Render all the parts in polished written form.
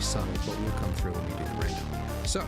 subtle, but we'll come through when we do the ring. So,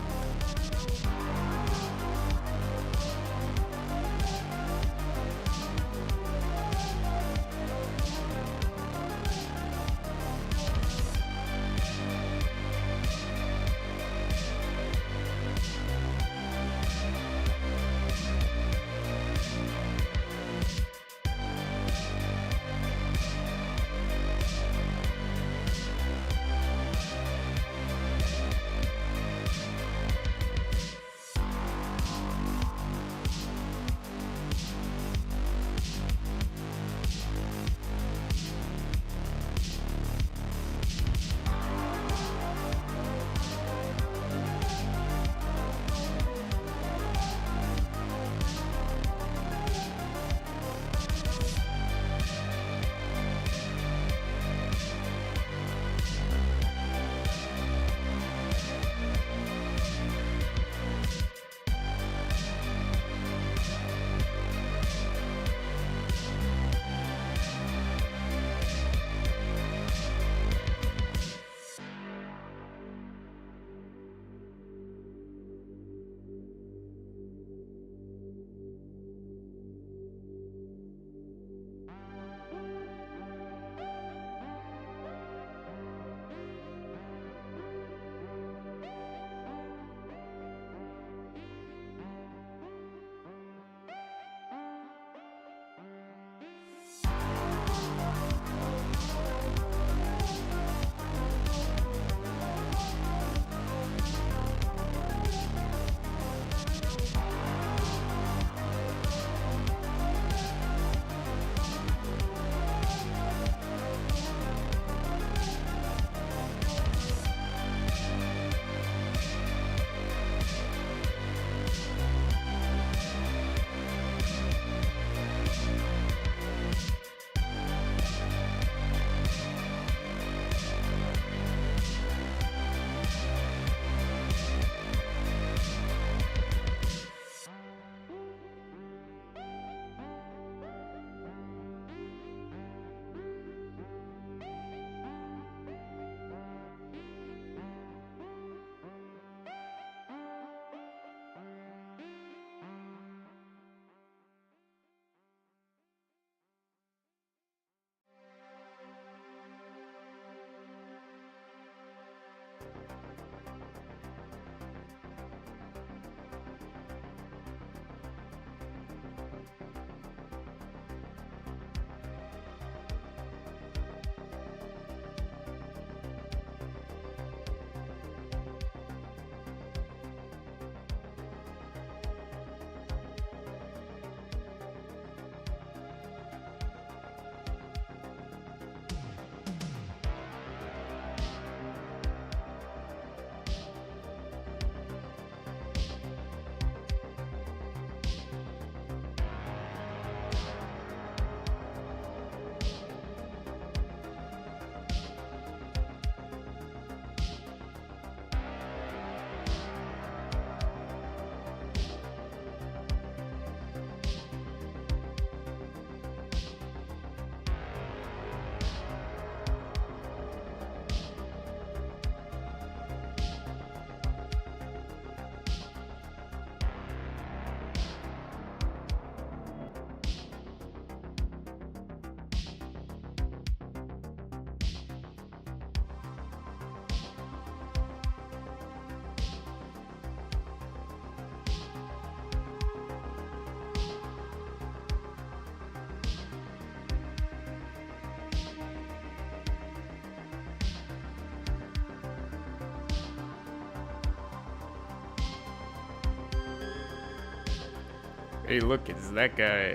Hey, look, it's that guy.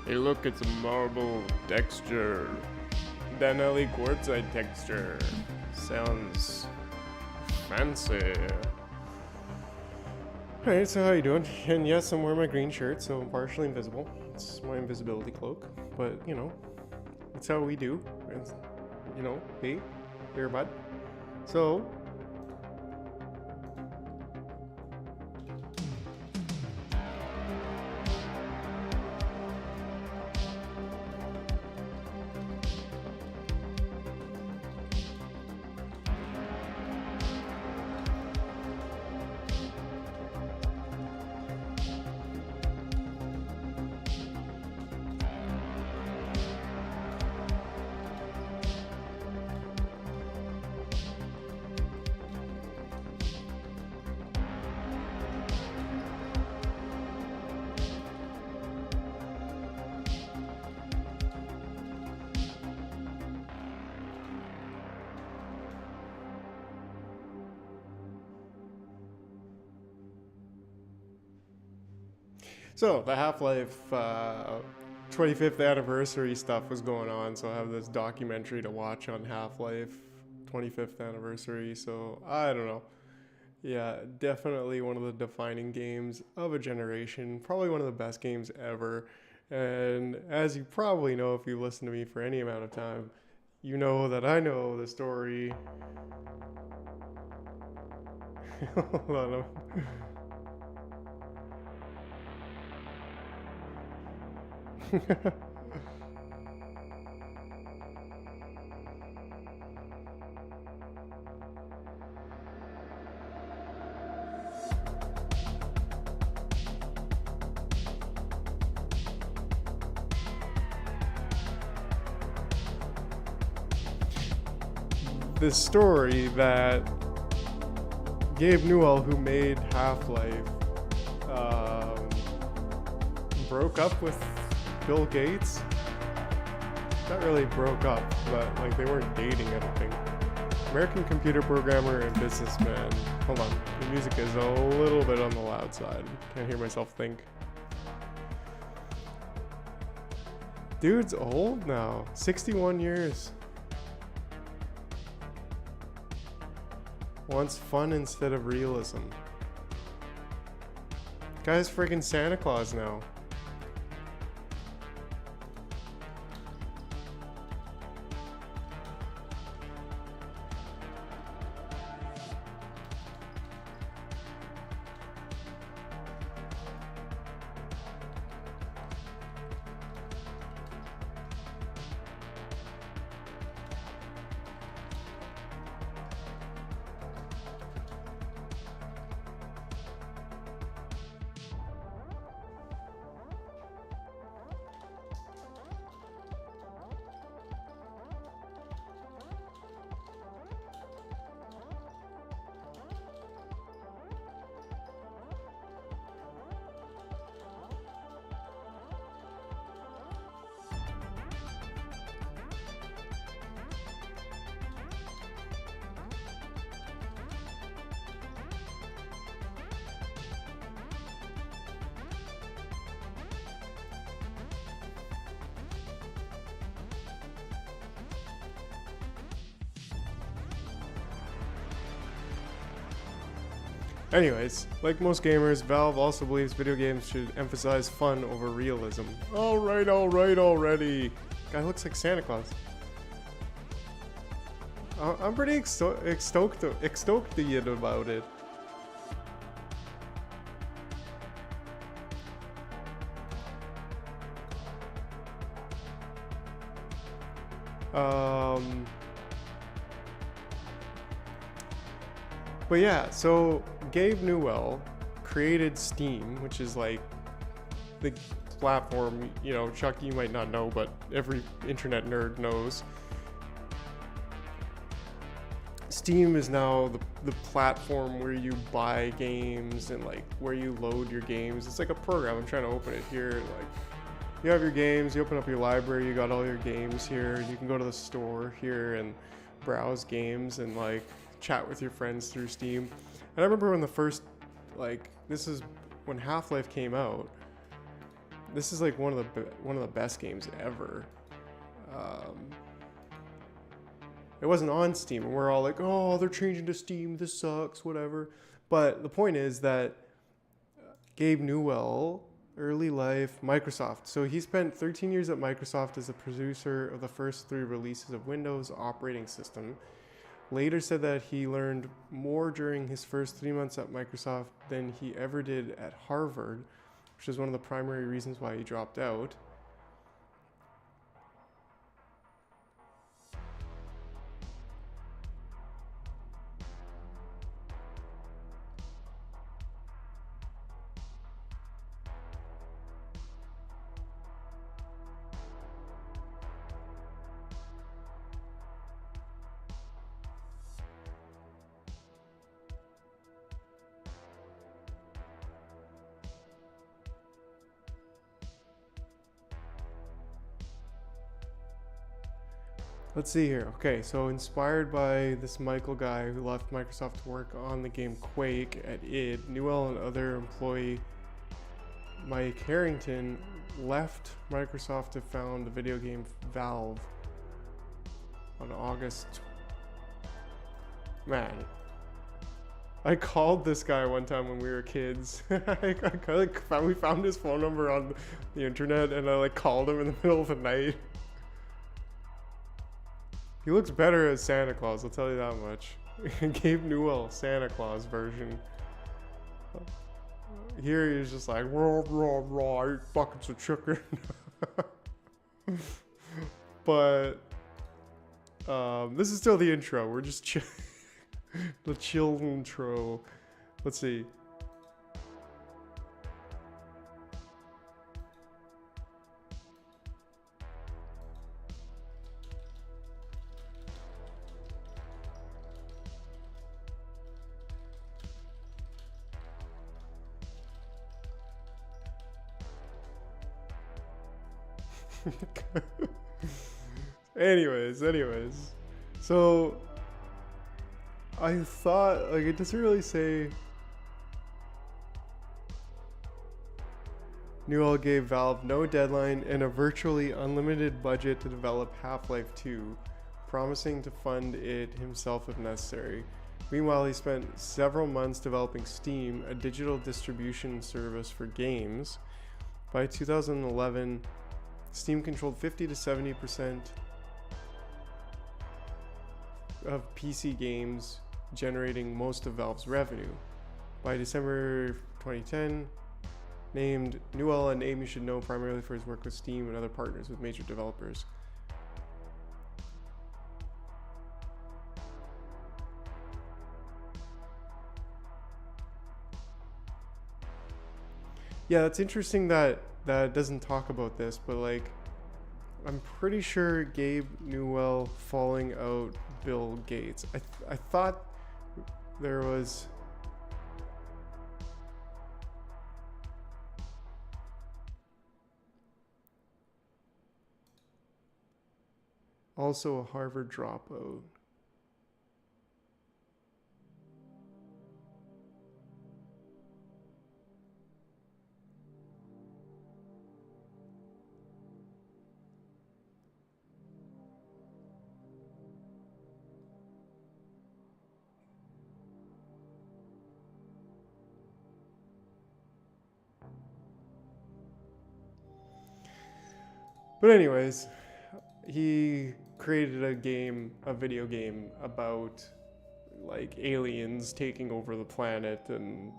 Hey, look, it's a marble texture. Danelli quartzite texture. Sounds fancy. Alright, so how you doing? And yes, I'm wearing my green shirt, so I'm partially invisible. It's my invisibility cloak, but you know, it's how we do. It's, you know, hey, here, bud. So, So the Half-Life 25th anniversary stuff was going on, so I have this documentary to watch on Half-Life 25th anniversary. So I don't know. Yeah, definitely one of the defining games of a generation. Probably one of the best games ever. And as you probably know, if you listen to me for any amount of time, you know that I know the story. Hold on. The story that Gabe Newell, who made Half-Life, broke up with Bill Gates. Not really broke up, but like they weren't dating, I don't think. American computer programmer and businessman. Hold on, the music is a little bit on the loud side. Can't hear myself think. Dude's old now, 61 years. Wants fun instead of realism. Guy's freaking Santa Claus now. Anyways, like most gamers, Valve also believes video games should emphasize fun over realism. Alright already. Guy looks like Santa Claus. I'm pretty stoked about it. But yeah, so Gabe Newell created Steam, which is like the platform, you know, Chuck, you might not know, but every internet nerd knows. Steam is now the platform where you buy games and like where you load your games. It's like a program. I'm trying to open it here. Like you have your games, you open up your library, you got all your games here. You can go to the store here and browse games and like chat with your friends through Steam. And I remember when the first, like, this is when Half-Life came out. This is like one of the best games ever. It wasn't on Steam, and we're all like, oh, they're changing to Steam, this sucks, whatever. But the point is that Gabe Newell, early life, Microsoft. So he spent 13 years at Microsoft as a producer of the first 3 releases of Windows operating system. Later said that he learned more during his first 3 months at Microsoft than he ever did at Harvard, which is one of the primary reasons why he dropped out. Let's see here. Okay, so inspired by this Michael guy who left Microsoft to work on the game Quake at id, Newell and other employee Mike Harrington left Microsoft to found the video game Valve on August. Man, I called this guy one time when we were kids. We found his phone number on the internet, and I called him in the middle of the night. He looks better as Santa Claus, I'll tell you that much. Gabe Newell, Santa Claus version. Here he's just like, raw, raw, raw, I eat buckets of chicken. But this is still the intro. We're just the chill intro. Let's see. anyways, so I thought, it doesn't really say. Newell gave Valve no deadline and a virtually unlimited budget to develop Half-Life 2, promising to fund it himself if necessary. Meanwhile, he spent several months developing Steam, a digital distribution service for games. By 2011, Steam controlled 50 to 70% of PC games, generating most of Valve's revenue. By December 2010, named Newell, a name you should know primarily for his work with Steam and other partners with major developers. Yeah, it's interesting that it doesn't talk about this, but I'm pretty sure Gabe Newell falling out Bill Gates. I thought there was also a Harvard dropout. But anyways, he created a video game about aliens taking over the planet, and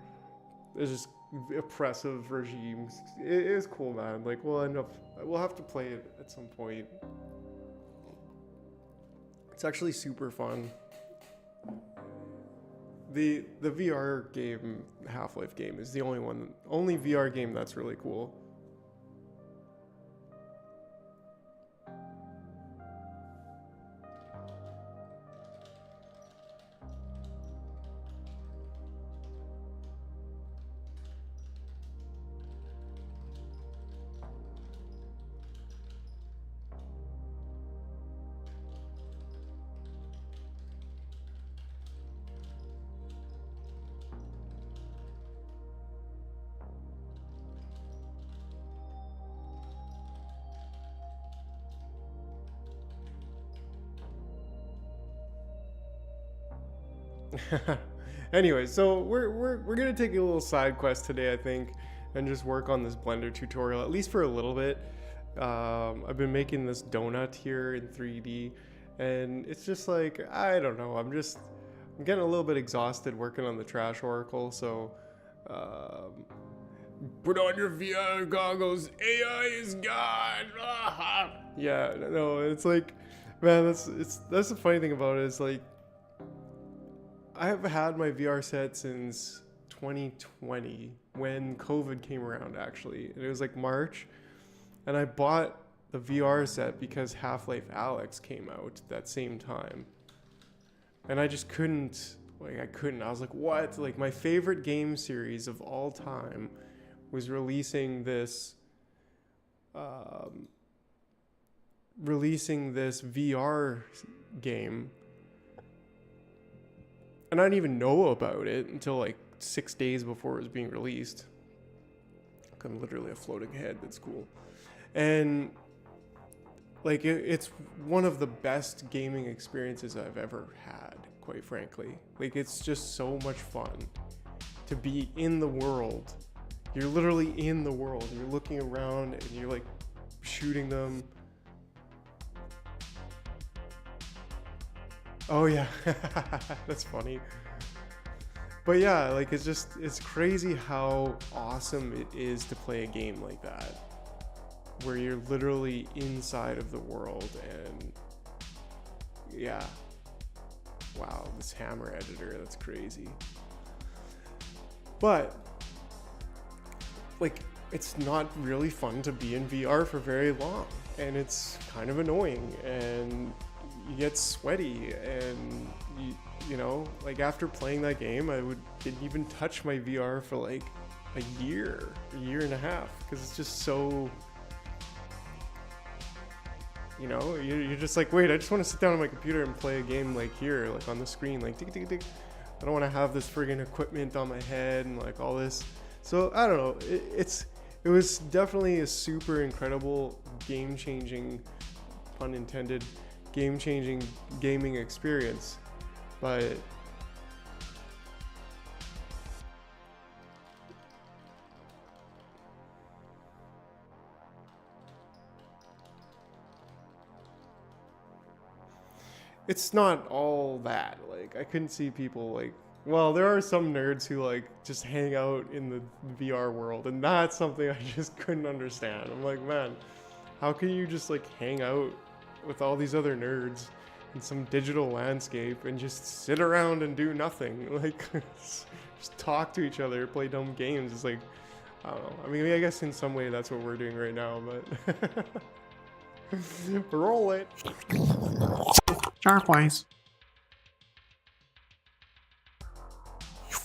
it's just oppressive regimes. It is cool, man. We'll have to play it at some point. It's actually super fun. The VR game, Half-Life game, is the only VR game that's really cool. Anyway, so we're gonna take a little side quest today, I think, and just work on this Blender tutorial, at least for a little bit. I've been making this donut here in 3D, and it's just I don't know, I'm getting a little bit exhausted working on the Trash Oracle, so put on your VR goggles, AI is gone. Yeah, no, it's man, that's the funny thing about it is I have had my VR set since 2020 when COVID came around, actually. And it was March. And I bought the VR set because Half-Life Alyx came out that same time. And I just couldn't. I was like, what? My favorite game series of all time was releasing this VR game. And I didn't even know about it until 6 days before it was being released. I'm literally a floating head. That's cool. And like it's one of the best gaming experiences I've ever had, quite frankly. Like it's just so much fun to be in the world. You're literally in the world. You're looking around and you're like shooting them. Oh yeah, that's funny. But yeah, like it's crazy how awesome it is to play a game like that, where you're literally inside of the world. And yeah, wow, this hammer editor, that's crazy. But like it's not really fun to be in VR for very long, and it's kind of annoying, and you get sweaty, and you know, like after playing that game, didn't even touch my VR for like a year and a half, because it's just so, you know, you're just like, wait, I just want to sit down on my computer and play a game like here, like on the screen, like tick tick tick. I don't want to have this friggin' equipment on my head and like all this. So I don't know. It was definitely a super incredible, game-changing, pun intended, game-changing gaming experience. But it's not all that. Like I couldn't see people like, well, there are some nerds who like just hang out in the VR world, and that's something I just couldn't understand. I'm like, man, how can you just like hang out with all these other nerds in some digital landscape and just sit around and do nothing? Like just talk to each other, play dumb games. It's like, I don't know. I mean, I guess in some way that's what we're doing right now, but roll it. Jar.Place.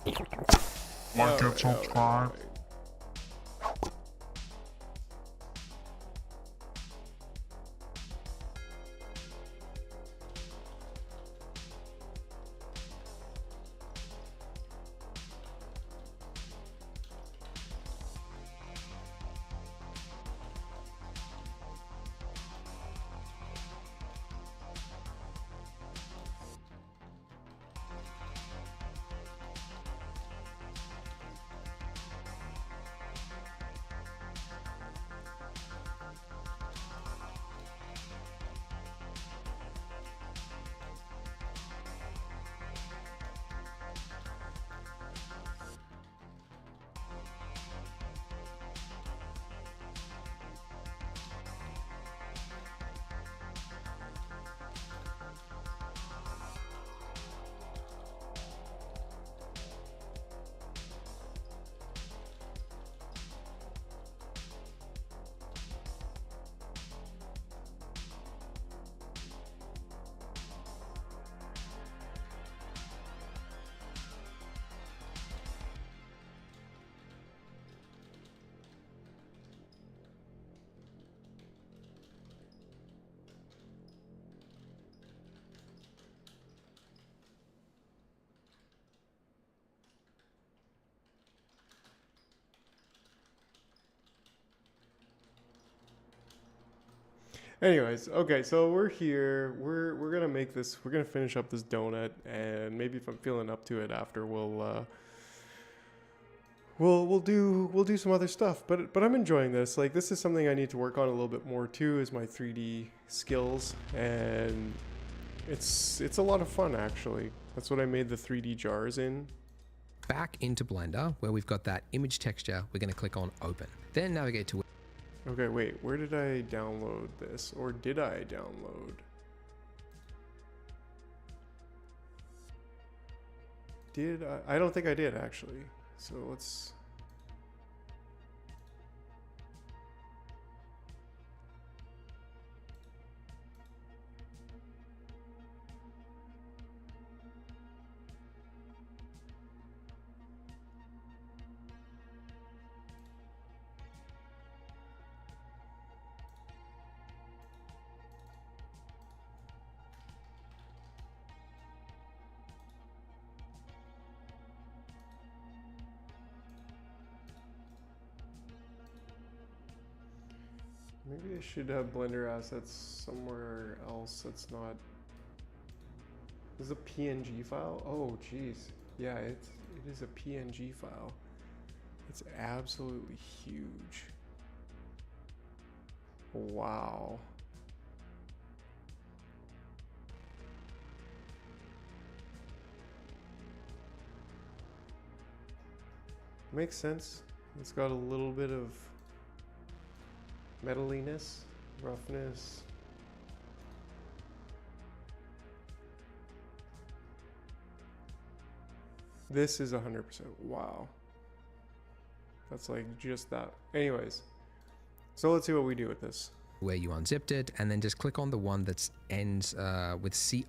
Like and subscribe. Anyways, okay, so we're here. We're gonna make this. We're gonna finish up this donut, and maybe if I'm feeling up to it after, we'll do some other stuff. But I'm enjoying this. Like this is something I need to work on a little bit more too, is my 3D skills, and it's a lot of fun actually. That's what I made the 3D jars in. Back into Blender, where we've got that image texture, we're going to click on Open. Then navigate to... Okay, wait, where did I download this? Or did I download? Did I? I don't think I did, actually. So let's... Maybe I should have Blender assets somewhere else that's not. This is a PNG file? Oh, jeez. Yeah, it is a PNG file. It's absolutely huge. Wow. Makes sense. It's got a little bit of metaliness, roughness. This is 100%. Wow. That's like just that. Anyways, so let's see what we do with this. Where you unzipped it, and then just click on the one that ends with C.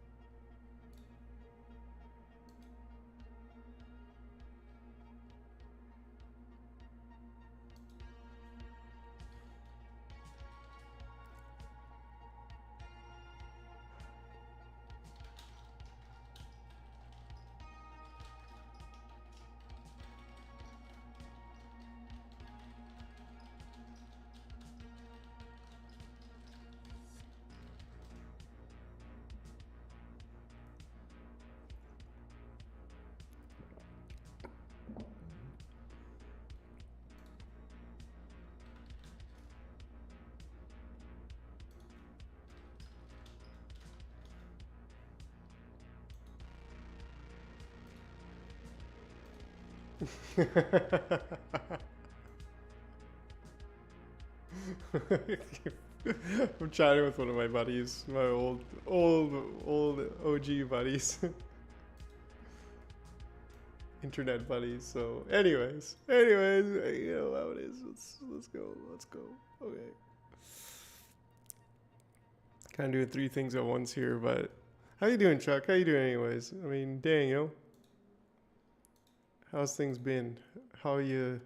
I'm chatting with one of my buddies, my old OG buddies, internet buddies. So, anyways, you know how it is. Let's go. Okay. Kind of doing three things at once here, but how you doing, Chuck? How you doing, anyways? I mean, dang, yo. How's things been? How you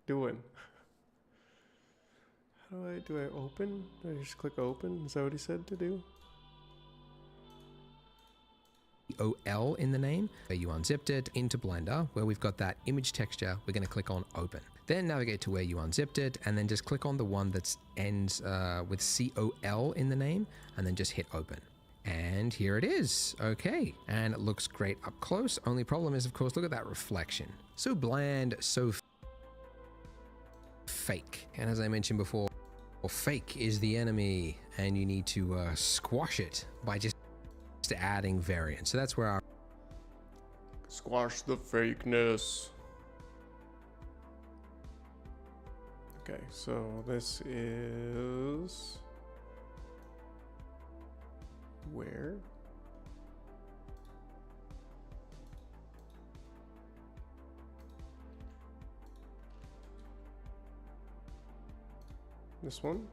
doing? How do I open? Do I just click open? Is that what he said to do? OL in the name. Where you unzipped it into Blender, where we've got that image texture, we're going to click on open. Then navigate to where you unzipped it, and then just click on the one that ends with COL in the name, and then just hit open. And here it is. Okay, and it looks great up close. Only problem is, of course, look at that reflection. So bland, so fake. And as I mentioned before, fake is the enemy, and you need to squash it by just adding variance. So that's where our squash the fakeness. Okay, so this is where? This one?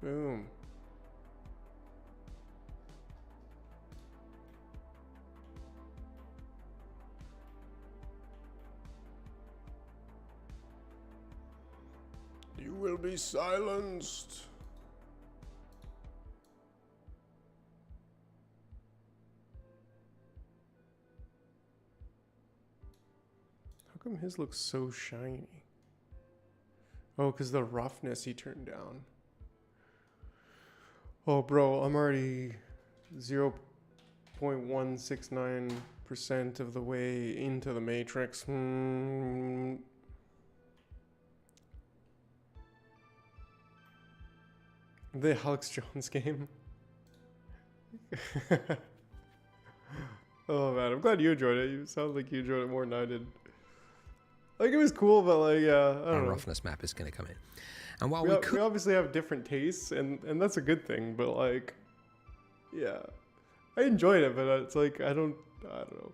Boom. You will be silenced. How come his looks so shiny? Oh, because the roughness he turned down. Oh, bro, I'm already 0.169% of the way into the Matrix. The Alex Jones game. Oh man, I'm glad you enjoyed it. You sound like you enjoyed it more than I did. Like, it was cool, but like, yeah, I don't know. roughness map is going to come in. And while we obviously have different tastes, and that's a good thing. But like, yeah, I enjoyed it, but it's like I don't know.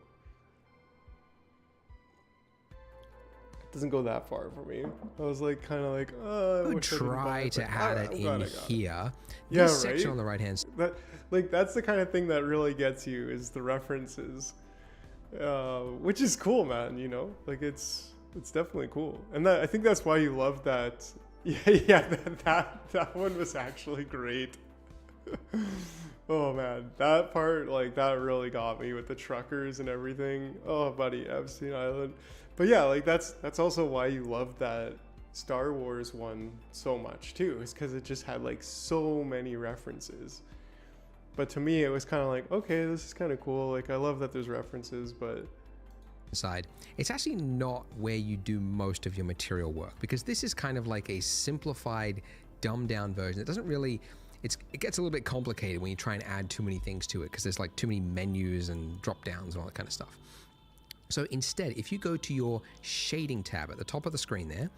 It doesn't go that far for me. I was like, kind of like, I would wish I didn't buy try to add it in here. Yeah, This right? section on the right hand side. That, like, that's the kind of thing that really gets you, is the references, which is cool, man. You know, like it's definitely cool, and I think that's why you love that. Yeah, that one was actually great. Oh man, that part, like, that really got me with the truckers and everything. Oh buddy, Epstein Island. But yeah, like that's also why you love that Star Wars one so much too, is because it just had like so many references. But to me, it was kind of like, okay, this is kind of cool. Like, I love that there's references, but side, it's actually not where you do most of your material work, because this is kind of like a simplified, dumbed down version. It doesn't really, it gets a little bit complicated when you try and add too many things to it, because there's like too many menus and drop downs and all that kind of stuff. So instead, if you go to your shading tab at the top of the screen there,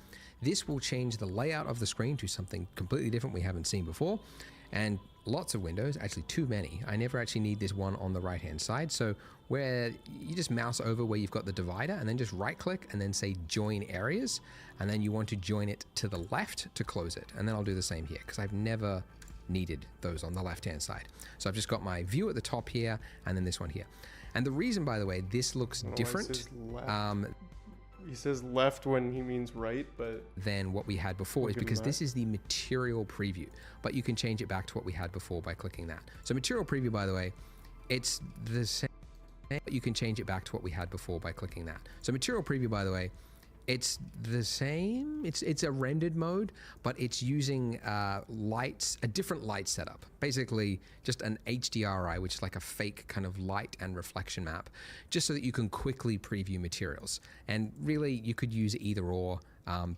this will change the layout of the screen to something completely different we haven't seen before. And lots of windows, actually too many. I never actually need this one on the right hand side. So where you just mouse over where you've got the divider and then just right click and then say join areas. And then you want to join it to the left to close it. And then I'll do the same here because I've never needed those on the left hand side. So I've just got my view at the top here and then this one here. And the reason, by the way, this looks different. He says left when he means right, but than what we had before is because this is the material preview, but you can change it back to what we had before by clicking that. So material preview, by the way, it's the same, but you can change it back to what we had before by clicking that. So material preview, by the way, it's the same. It's a rendered mode, but it's using lights, a different light setup. Basically, just an HDRI, which is like a fake kind of light and reflection map, just so that you can quickly preview materials. And really, you could use either or.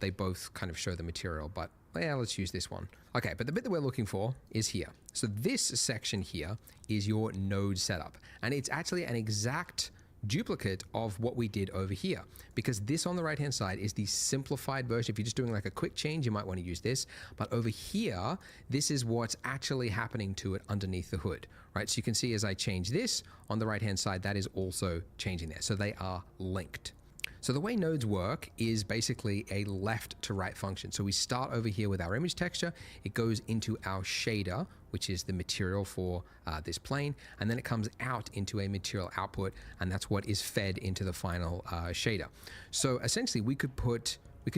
They both kind of show the material, but yeah, let's use this one. Okay, but the bit that we're looking for is here. So this section here is your node setup, and it's actually an exact duplicate of what we did over here, because this on the right hand side is the simplified version. If you're just doing like a quick change, you might want to use this, but over here, this is what's actually happening to it underneath the hood, right? So you can see as I change this on the right hand side, that is also changing there. So they are linked. So the way nodes work is basically a left to right function. So we start over here with our image texture, it goes into our shader, which is the material for this plane, and then it comes out into a material output, and that's what is fed into the final shader. So essentially we could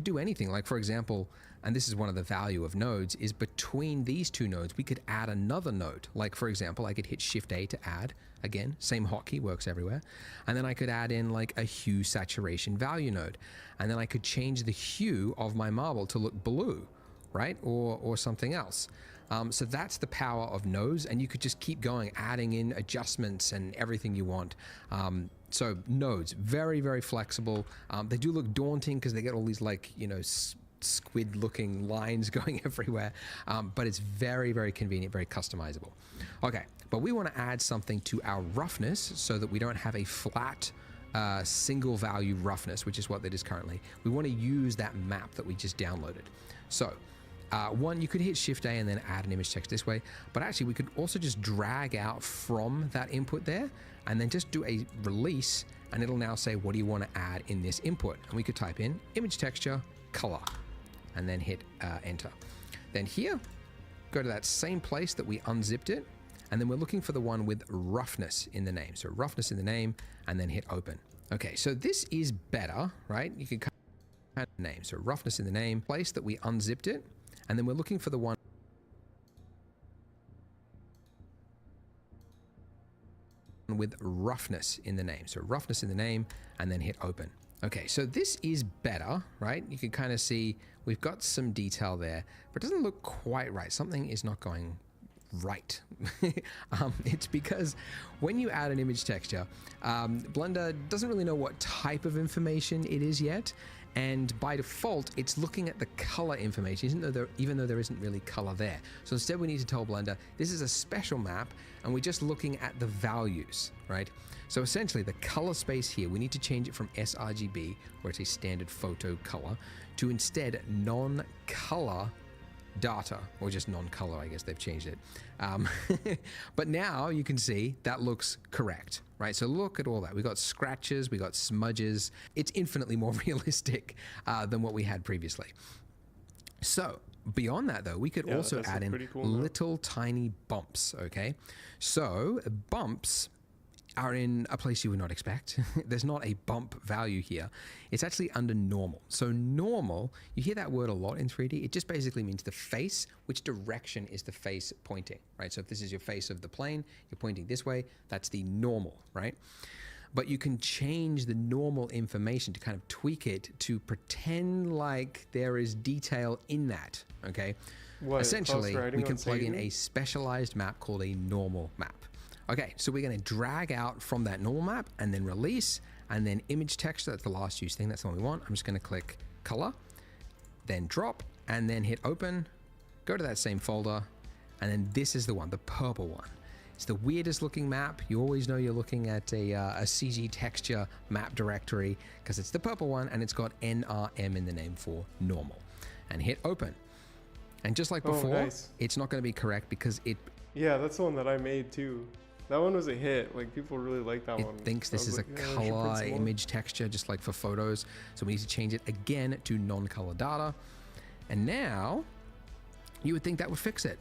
do anything, like for example, and this is one of the value of nodes, is between these two nodes, we could add another node. Like for example, I could hit Shift A to add, again, same hotkey, works everywhere. And then I could add in like a hue saturation value node. And then I could change the hue of my marble to look blue, right? Or something else. So that's the power of nodes, and you could just keep going, adding in adjustments and everything you want. So nodes, very, very flexible. They do look daunting because they get all these like, you know, squid looking lines going everywhere, but it's very, very convenient, very customizable. Okay, but we want to add something to our roughness so that we don't have a flat single value roughness, which is what that is currently. We want to use that map that we just downloaded. So one, you could hit Shift A and then add an image text this way, but actually we could also just drag out from that input there and then just do a release, and it'll now say, what do you want to add in this input? And we could type in image texture color and then hit enter. Then here, go to that same place that we unzipped it, and then we're looking for the one with roughness in the name. So roughness in the name, and then hit open. Okay, so this is better, right? You can kind of name. So roughness in the name, place that we unzipped it, and then we're looking for the one with roughness in the name. So roughness in the name, and then hit open. Okay, so this is better, right? You can kind of see we've got some detail there, but it doesn't look quite right. Something is not going right. It's because when you add an image texture, Blender doesn't really know what type of information it is yet. And by default, it's looking at the color information, even though there isn't really color there. So instead, we need to tell Blender, this is a special map, and we're just looking at the values, right? So essentially, the color space here, we need to change it from sRGB, where it's a standard photo color, to instead non-color data, or just non-color, I guess they've changed it. But now you can see that looks correct, right? So look at all that. We got scratches, we got smudges. It's infinitely more realistic than what we had previously. So beyond that though, we could also add in cool little tiny bumps, okay? So bumps are in a place you would not expect. There's not a bump value here. It's actually under normal. So normal, you hear that word a lot in 3D. It just basically means the face, which direction is the face pointing, right? So if this is your face of the plane, you're pointing this way, that's the normal, right? but you can change the normal information to kind of tweak it to pretend like there is detail in that, okay? What, Essentially, Klaus riding we can on plug in Satan? a specialized map called a normal map. Okay, so we're going to drag out from that normal map and then release, and then image texture, that's the last use thing, that's the one we want. I'm just going to click color, then drop, and then hit open, go to that same folder, and then this is the one, the purple one. It's the weirdest looking map. You always know you're looking at a CG texture map directory because it's the purple one and it's got NRM in the name for normal. And hit open. And just like before, nice. it's not going to be correct because it Yeah, that's the one that I made too. That one was a hit. Like, people really like that one. thinks this is a I should print color some more. image texture, just like for photos. So we need to change it again to non-color data. And now you would think that would fix it.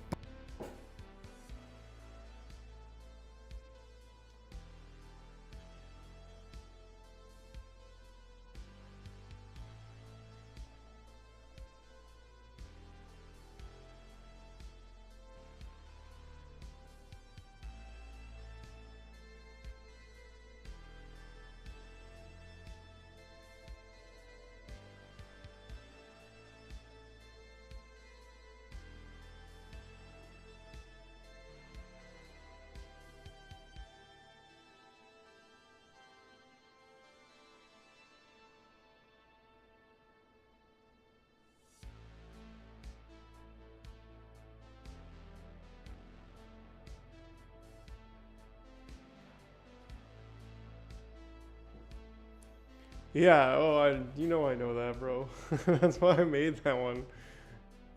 Yeah, you know I know that, bro. That's why I made that one.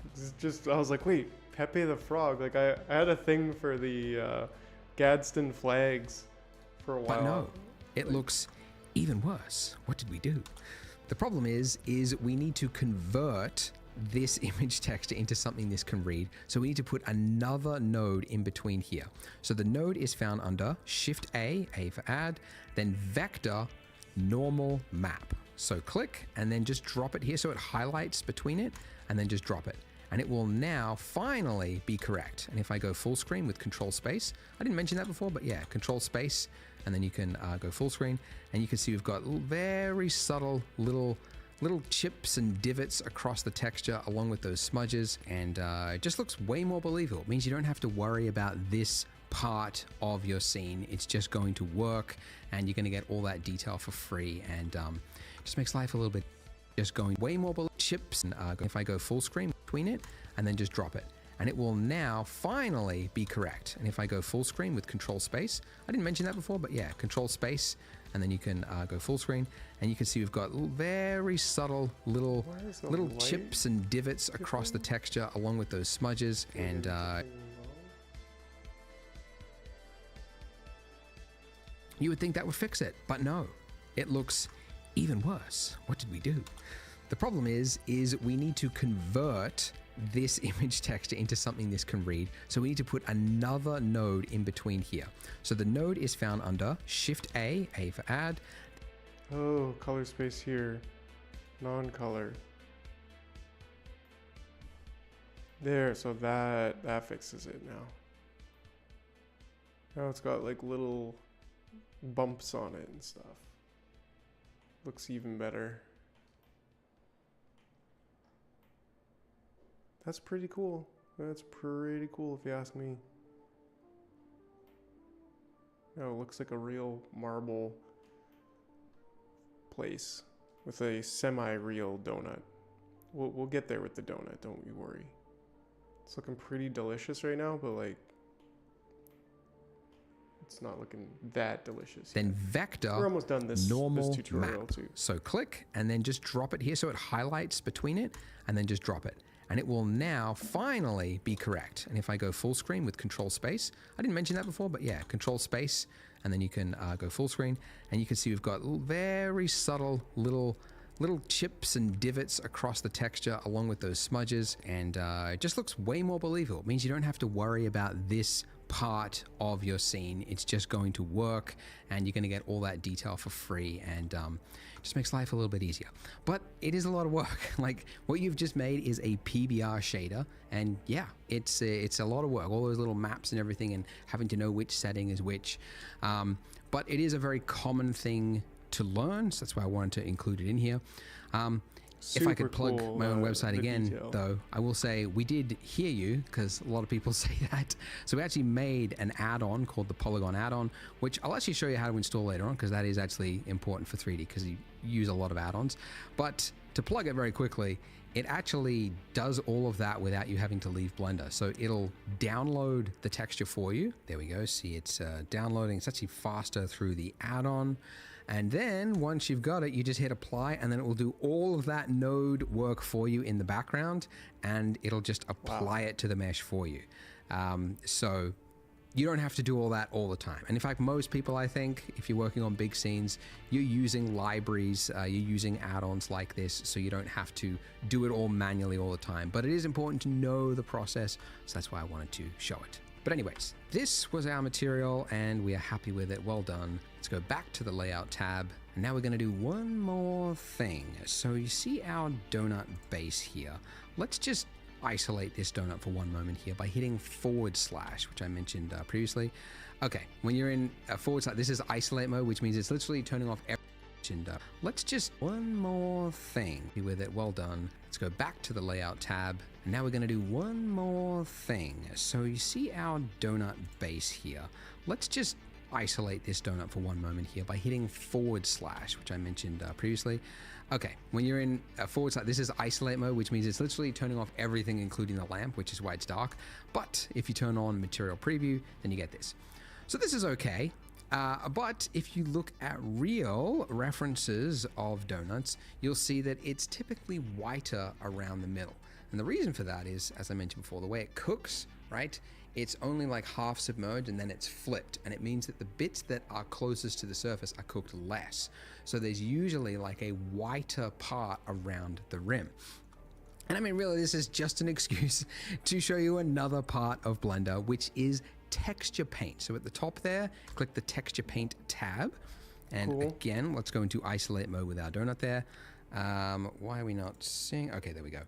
It's just, I was like, wait, Pepe the Frog. Like, I had a thing for the Gadsden flags for a while. But no, it looks even worse. What did we do? The problem is we need to convert this image texture into something this can read. So we need to put another node in between here. So the node is found under Shift A for add, then vector, normal map. So click and then just drop it here so it highlights between it, and then just drop it. And it will now finally be correct. And if I go full screen with control space, I didn't mention that before, but yeah, control space, and then you can go full screen, and you can see we've got very subtle little chips and divots across the texture along with those smudges, and it just looks way more believable. It means you don't have to worry about this part of your scene. It's just going to work, and you're going to get all that detail for free, and just makes life a little bit just going way more chips. And if I go full screen between it and then just drop it, and it will now finally be correct. And if I go full screen with control space, I didn't mention that before, but yeah, control space, and then you can go full screen, and you can see we've got very subtle little light chips and divots across the texture along with those smudges, and you would think that would fix it, but no, it looks even worse. What did we do? The problem is we need to convert this image texture into something this can read. So we need to put another node in between here. So the node is found under Shift A for add. Oh, color space here. Non-color. There, so that fixes it now. Now it's got like little bumps on it and stuff. Looks even better. That's pretty cool. That's pretty cool if you ask me. No, it looks like a real marble place with a semi-real donut. We'll get there with the donut, don't you worry. It's looking pretty delicious right now, but like, it's not looking that delicious. Then vector, we're almost done this tutorial map. too. So click and then just drop it here so it highlights between it, and then just drop it. And it will now finally be correct. And if I go full screen with control space, I didn't mention that before, but yeah, control space, and then you can go full screen, and you can see we've got very subtle little chips and divots across the texture along with those smudges, and it just looks way more believable. It means you don't have to worry about this part of your scene. It's just going to work, and you're going to get all that detail for free, and just makes life a little bit easier. But it is a lot of work. Like, what you've just made is a PBR shader, and yeah, it's a lot of work. All those little maps and everything, and having to know which setting is which. But it is a very common thing to learn, so that's why I wanted to include it in here. If I could plug cool, my own website again, detail. though, I will say we did hear you, because a lot of people say that. So we actually made an add-on called the Polygon add-on, which I'll actually show you how to install later on, because that is actually important for 3D, because you use a lot of add-ons. But to plug it very quickly, it actually does all of that without you having to leave Blender. So it'll download the texture for you. There we go. See, it's downloading. It's actually faster through the add-on. And then once you've got it, you just hit apply, and then it will do all of that node work for you in the background, and it'll just apply it to the mesh for you. So you don't have to do all that all the time. And in fact, most people, I think, if you're working on big scenes, you're using libraries, you're using add-ons like this, so you don't have to do it all manually all the time. But it is important to know the process, so that's why I wanted to show it. But anyways, this was our material, and we are happy with it. Well done. Let's go back to the layout tab. And now we're going to do one more thing. So you see our donut base here. Let's just isolate this donut for one moment here by hitting /, which I mentioned previously. Okay, when you're in /, this is isolate mode, which means it's literally turning off everything. Let's just one more thing with it. Well done. Let's go back to the layout tab. And now we're going to do one more thing. So you see our donut base here. Let's just isolate this donut for one moment here by hitting /, which I mentioned previously. Okay, when you're in /, this is isolate mode, which means it's literally turning off everything, including the lamp, which is why it's dark. But if you turn on material preview, then you get this. So this is okay. But if you look at real references of donuts, you'll see that it's typically whiter around the middle. And the reason for that is, as I mentioned before, the way it cooks, right? It's only like half submerged, and then it's flipped. And it means that the bits that are closest to the surface are cooked less. So there's usually like a whiter part around the rim. And I mean, really, this is just an excuse to show you another part of Blender, which is texture paint. So at the top there, click the texture paint tab. And again, let's go into isolate mode with our donut there. Why are we not seeing? Okay, there we go.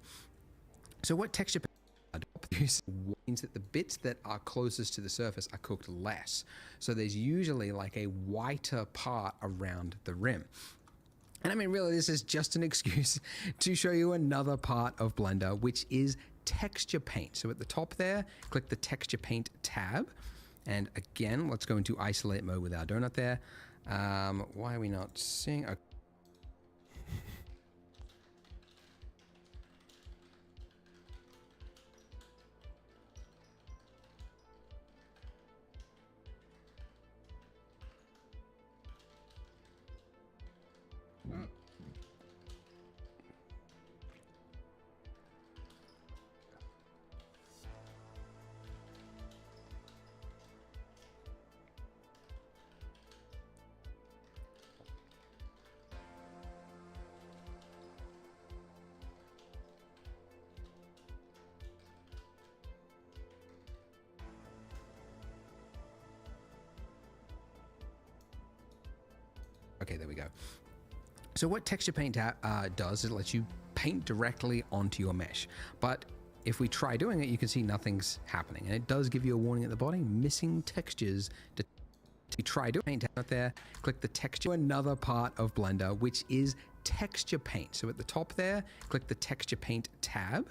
So what texture paint means that the bits that are closest to the surface are cooked less. So there's usually like a whiter part around the rim. And I mean, really, this is just an excuse to show you another part of Blender, which is texture paint. So at the top there, click the texture paint tab. And again, let's go into isolate mode with our donut there. Why are we not seeing? Okay. Okay, there we go. So what texture paint does is it lets you paint directly onto your mesh. But if we try doing it, you can see nothing's happening. And it does give you a warning at the bottom, missing textures. To try doing paint out there, click the texture, another part of Blender, which is texture paint. So at the top there, click the texture paint tab.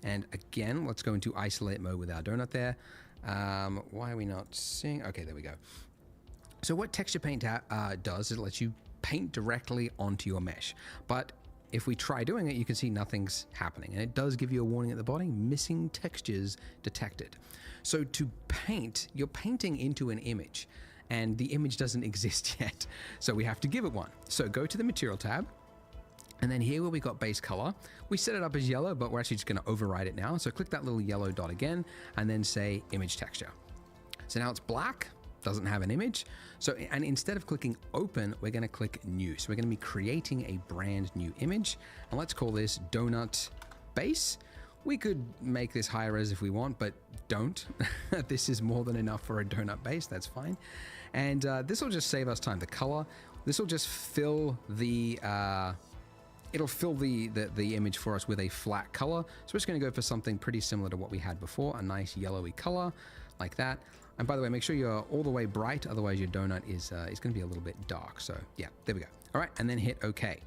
And again, let's go into isolate mode with our donut there. Why are we not seeing? Okay, there we go. So what texture paint does is it lets you paint directly onto your mesh. But if we try doing it, you can see nothing's happening. And it does give you a warning at the bottom, missing textures detected. So to paint, you're painting into an image, and the image doesn't exist yet. So we have to give it one. So go to the material tab, and then here where we got base color, we set it up as yellow, but we're actually just gonna override it now. So click that little yellow dot again, and then say image texture. So now it's black, doesn't have an image. So, and instead of clicking open, we're gonna click new. So we're gonna be creating a brand new image, and let's call this donut base. We could make this higher res if we want, but don't. This is more than enough for a donut base, that's fine. And this will just save us time. The color, this will just fill the, it'll fill the image for us with a flat color. So we're just gonna go for something pretty similar to what we had before, a nice yellowy color like that. And by the way, make sure you're all the way bright, otherwise your donut is gonna be a little bit dark. So yeah, there we go. All right, and then hit OK.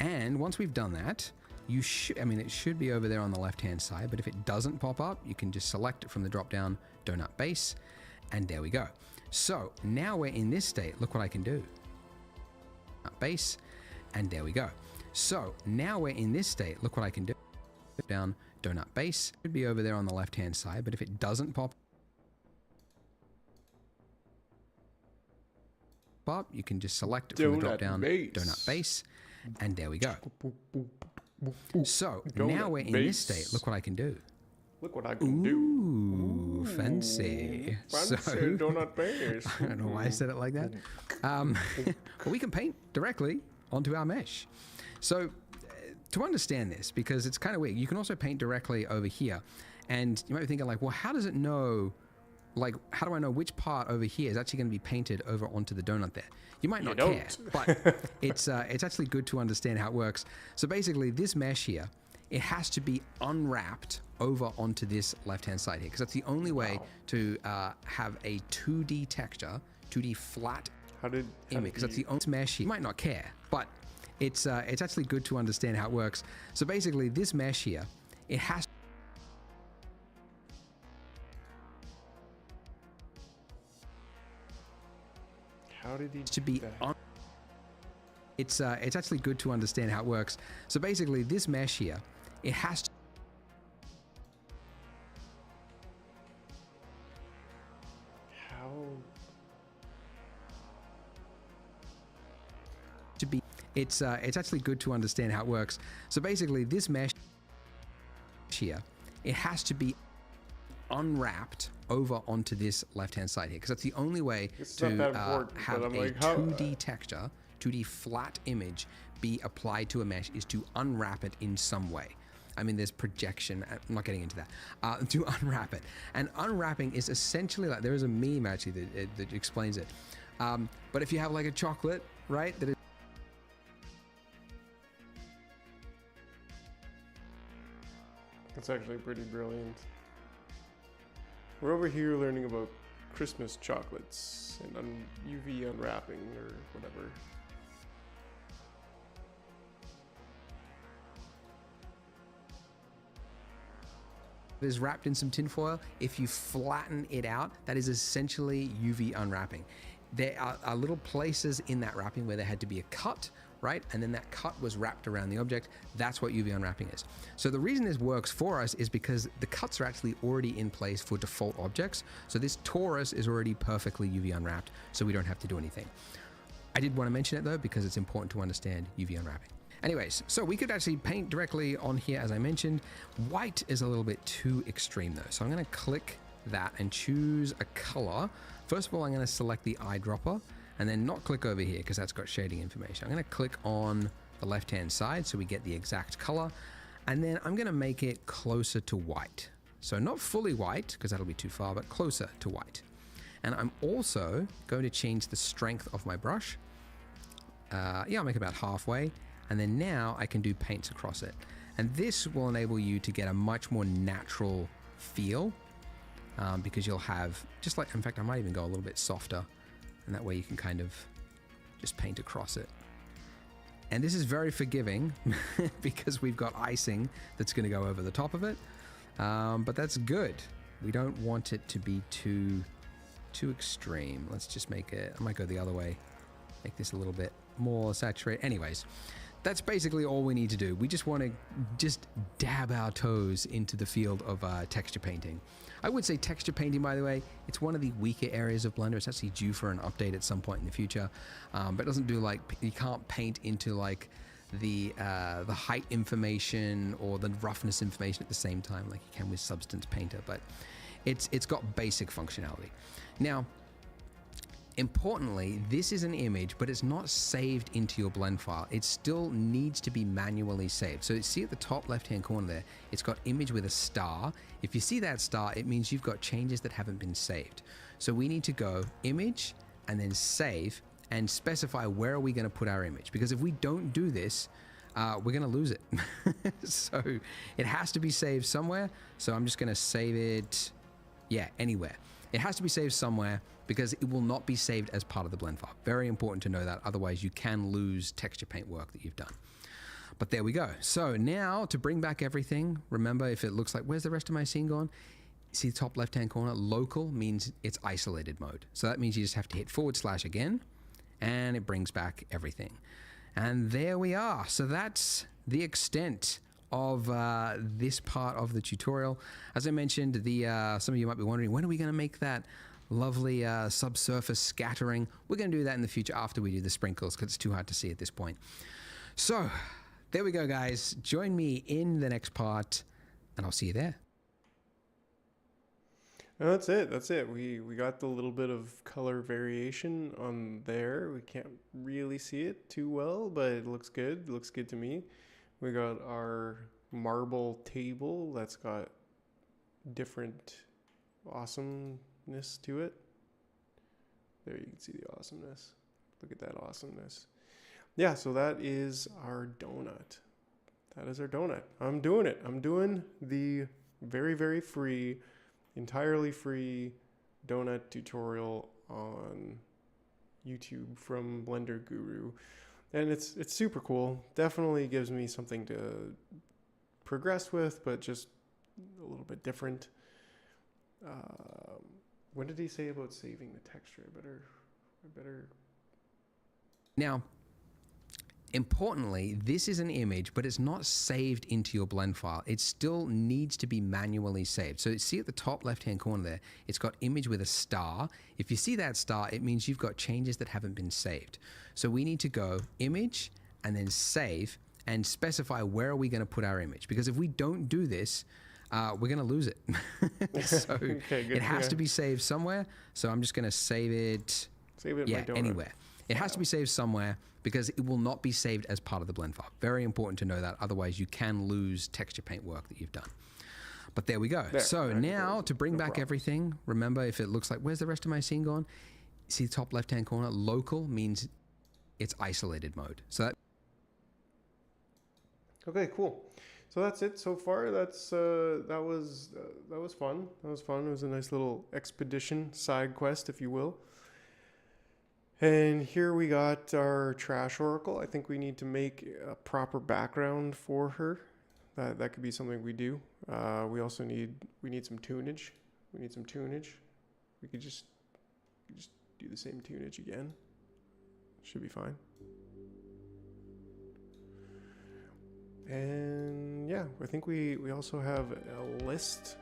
And once we've done that, you should, I mean, it should be over there on the left-hand side, but if it doesn't pop up, you can just select it from the drop-down donut base, and there we go. So now we're in this state. Look what I can do. Base, and there we go. So now we're in this state. Look what I can do. Down donut base. It should be over there on the left-hand side, but if it doesn't pop up, you can just select it from the drop-down donut base, and there we go. So now we're in this state. Look what I can do. Look what I can do. Ooh, fancy. Fancy donut base. I don't know why I said it like that. Well, we can paint directly onto our mesh. So to understand this, because it's kind of weird, you can also paint directly over here. And you might be thinking like, well, how does it know, like, how do I know which part over here is actually going to be painted over onto the donut there? You might not care, but it's actually good to understand how it works. So basically this mesh here, it has to be unwrapped over onto this left-hand side here, because that's the only way to have a 2D texture, 2D flat image, because that's the only mesh here. You might not care, but it's actually good to understand how it works. So basically this mesh here, it has to be on. It's actually good to understand how it works. So basically this mesh here, it has to be, it's actually good to understand how it works. So basically this mesh here, it has to be unwrapped over onto this left-hand side here, because that's the only way to have a 2D texture, 2D flat image be applied to a mesh, is to unwrap it in some way. I mean, there's projection. I'm not getting into that. To unwrap it. And unwrapping is essentially like, there is a meme actually that explains it. But if you have like a chocolate, right, that is That's actually pretty brilliant. We're over here learning about Christmas chocolates and UV unwrapping or whatever. it is wrapped in some tinfoil. If you flatten it out, that is essentially UV unwrapping. There are little places in that wrapping where there had to be a cut, right? And then that cut was wrapped around the object. That's what UV unwrapping is. So the reason this works for us is because the cuts are actually already in place for default objects. So this torus is already perfectly UV unwrapped, so we don't have to do anything. I did want to mention it though, because it's important to understand UV unwrapping. Anyways, so we could actually paint directly on here, as I mentioned. White is a little bit too extreme though. So I'm going to click that and choose a color. First of all, I'm going to select the eyedropper and then not click over here because that's got shading information. I'm going to click on the left-hand side so we get the exact color. And then I'm going to make it closer to white. So not fully white because that'll be too far, but closer to white. And I'm also going to change the strength of my brush. Yeah, I'll make it about halfway. And then now I can do paints across it. And this will enable you to get a much more natural feel because you'll have, just like, in fact, I might even go a little bit softer, and that way you can kind of just paint across it. And this is very forgiving because we've got icing that's going to go over the top of it. But that's good. We don't want it to be too extreme. Let's just make it, I might go the other way, make this a little bit more saturated. Anyways, that's basically all we need to do. We just want to just dab our toes into the field of texture painting. I would say texture painting, by the way, it's one of the weaker areas of Blender. It's actually due for an update at some point in the future, but it doesn't do like, you can't paint into like the height information or the roughness information at the same time like you can with Substance Painter, but it's got basic functionality. Now, Importantly, this is an image, but it's not saved into your blend file. It still needs to be manually saved. So see at the top left-hand corner there, it's got image with a star. If you see that star, it means you've got changes that haven't been saved. So we need to go image and then save and specify where are we going to put our image. Because if we don't do this, we're going to lose it. So it has to be saved somewhere. So I'm just going to save it, anywhere. It has to be saved somewhere because it will not be saved as part of the blend file. Very important to know that, otherwise you can lose texture paint work that you've done. But there we go. So now to bring back everything, remember if it looks like, where's the rest of my scene gone? See the top left-hand corner, local means it's isolated mode. So that means you just have to hit / again, and it brings back everything. And there we are. So that's the extent of this part of the tutorial. As I mentioned, some of you might be wondering, when are we going to make that lovely subsurface scattering? We're going to do that in the future after we do the sprinkles, because it's too hard to see at this point. So there we go, guys. Join me in the next part, and I'll see you there. And that's it. That's it. We got the little bit of color variation on there. We can't really see it too well, but it looks good. It looks good to me. We got our marble table that's got different awesomeness to it. There you can see the awesomeness. Look at that awesomeness. Yeah, so that is our donut. That is our donut. I'm doing it. I'm doing the very, very free, entirely free donut tutorial on YouTube from Blender Guru. And it's super cool. Definitely gives me something to progress with, but just a little bit different. What did he say about saving the texture? I better. Now, importantly, this is an image, but it's not saved into your blend file. It still needs to be manually saved. So see at the top left-hand corner there, it's got image with a star. If you see that star, it means you've got changes that haven't been saved. So we need to go image and then save and specify where are we going to put our image. Because if we don't do this, we're going to lose it. So okay, it has to be saved somewhere. So I'm just going to save it, anywhere. It has to be saved somewhere because it will not be saved as part of the blend file. Very important to know that, otherwise you can lose texture paint work that you've done. But there we go. So now to bring back everything, remember if it looks like, where's the rest of my scene gone? See the top left-hand corner, local means it's isolated mode. So that. Okay, cool. So that's it so far. That was fun. That was fun. It was a nice little expedition, side quest, if you will. And here we got our trash oracle. I think we need to make a proper background for her. That could be something we do. We also need some tunage. We need some tunage. We could just do the same tunage again. Should be fine. And yeah, I think we also have a list.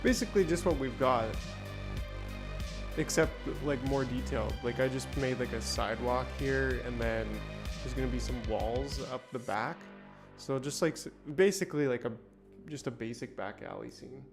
Basically just what we've got. except like more detailed. Like I just made like a sidewalk here, and then there's gonna be some walls up the back. So just like basically like just a basic back alley scene.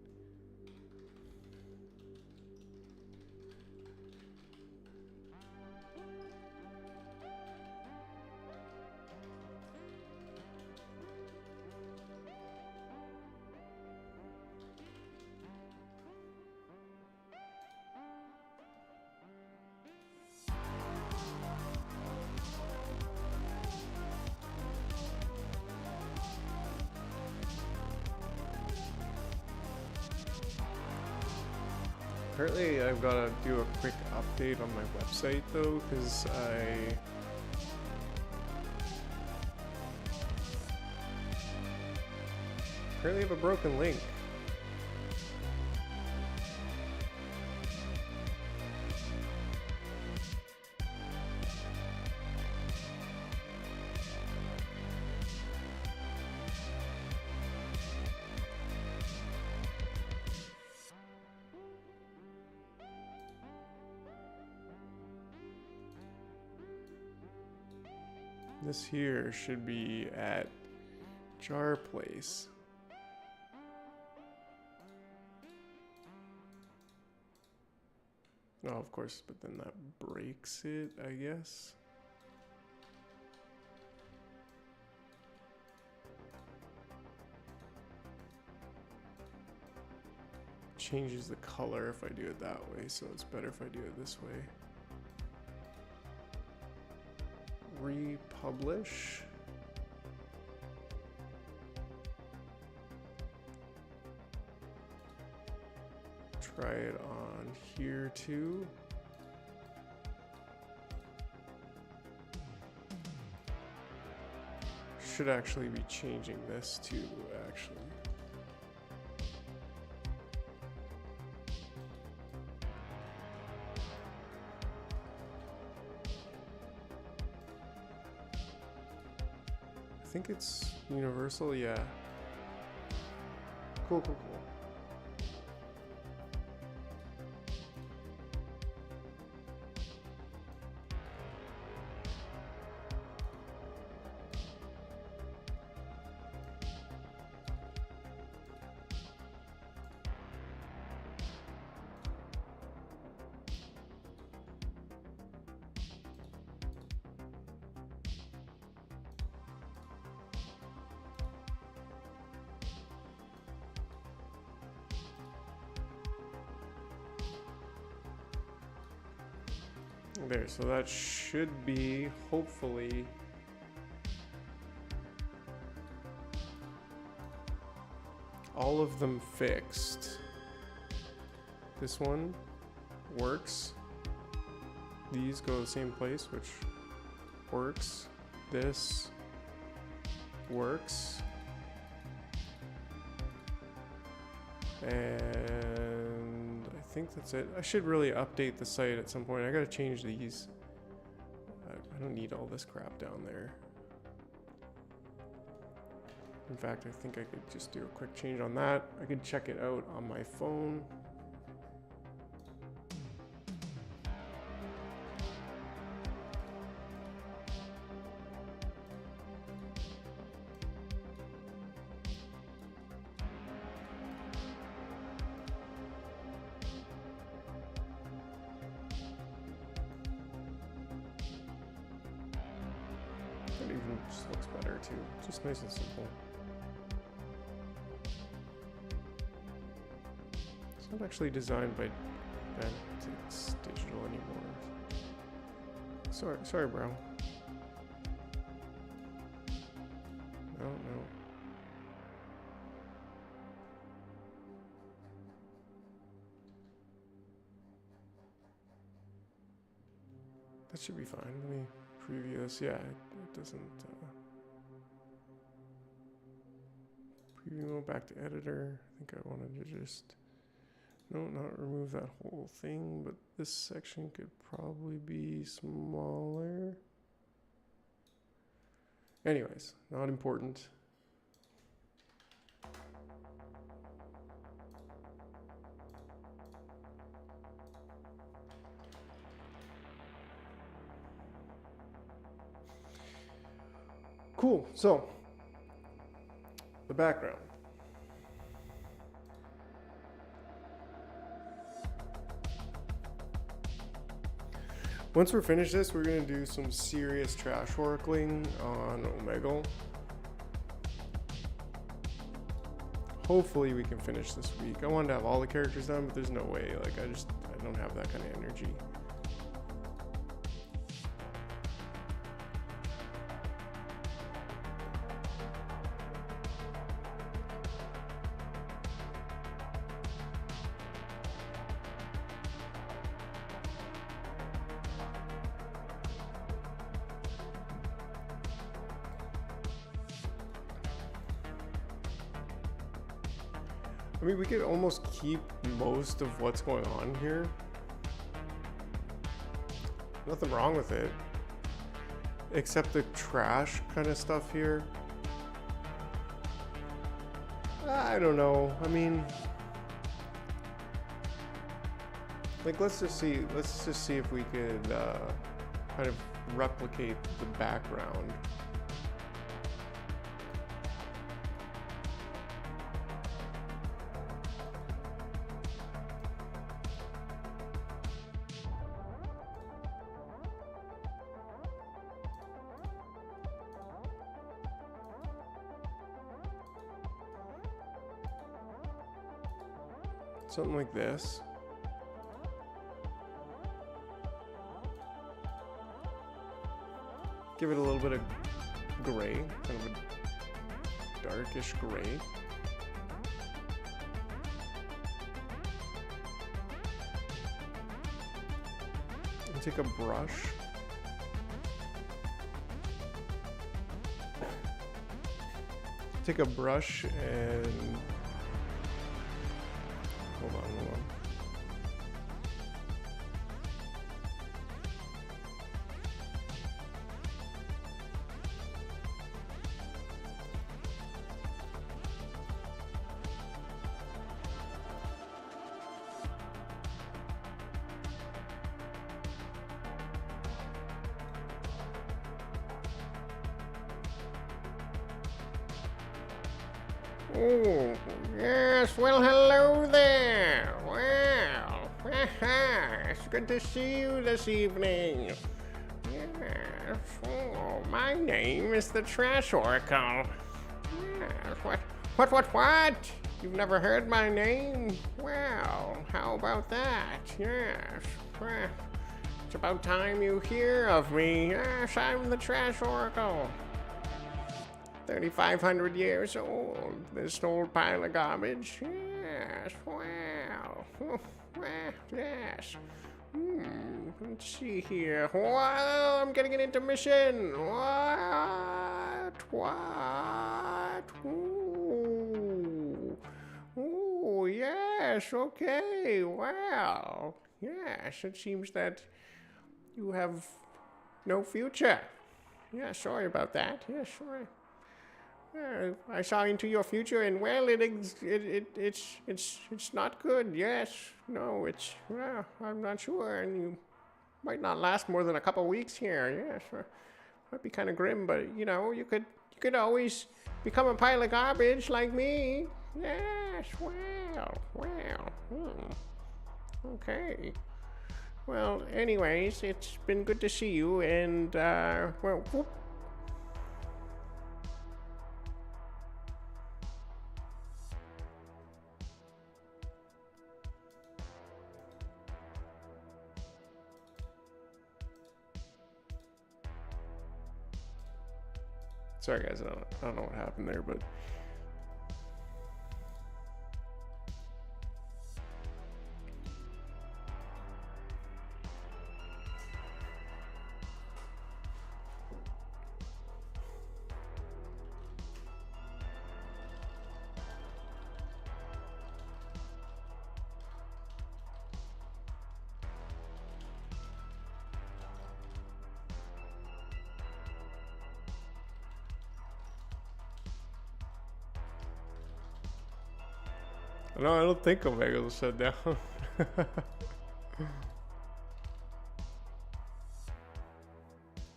Apparently I've got to do a quick update on my website though, because I apparently have a broken link. This here should be at Jar.Place. Oh, of course, but then that breaks it, I guess. Changes the color if I do it that way, so it's better if I do it this way. Republish. Try it on here too. Should actually be changing this too, actually. I think it's universal, yeah. Cool, cool, cool. There, so that should be, hopefully, all of them fixed. This one works. These go to the same place, which works. This works. And I think that's it. I should really update the site at some point. I gotta change these. I don't need all this crap down there. In fact, I think I could just do a quick change on that. I could check it out on my phone. That even just looks better too. Just nice and simple. It's not actually designed by Vantex Digital anymore. Sorry, bro. No. That should be fine. Let me preview this. Yeah, it doesn't. Preview mode, back to editor. I think I wanted to just. No, not remove that whole thing, but this section could probably be smaller. Anyways, not important. cool. So, the background. Once we're finished this, we're gonna do some serious trash workling on Omegle. Hopefully we can finish this week. I wanted to have all the characters done, but there's no way. Like, I don't have that kind of energy. I mean, we could almost keep most of what's going on here. Nothing wrong with it. Except the trash kind of stuff here. I don't know. I mean, like, let's just see if we could kind of replicate the background. Something like this. Give it a little bit of gray, kind of a darkish gray. And take a brush. Take a brush and hold on. Oh, yes, well, hello there. Well, it's good to see you this evening. Yes, oh, my name is the Trash Oracle. Yes, what? You've never heard my name? Well, how about that? Yes, well, it's about time you hear of me. Yes, I'm the Trash Oracle. 3,500 years old, this old pile of garbage. Yes, wow. Well, yes. Let's see here. Well, I'm getting an intermission. What? Ooh, yes, okay. Well, yes, it seems that you have no future. Yeah, sorry about that. Yeah, sorry. I saw into your future, and well, it's not good. Yes, no, I'm not sure, and you might not last more than a couple weeks here. Yes, might be kind of grim, but you know, you could always become a pile of garbage like me. Yes, okay. Well, anyways, it's been good to see you, and whoop. Sorry guys, I don't know what happened there, but no, I don't think Omega will shut down.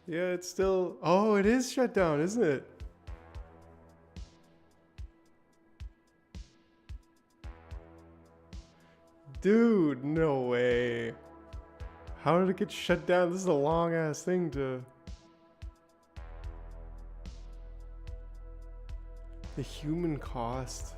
Yeah, it's still... Oh, it is shut down, isn't it? Dude, no way. How did it get shut down? This is a long ass thing to... The human cost.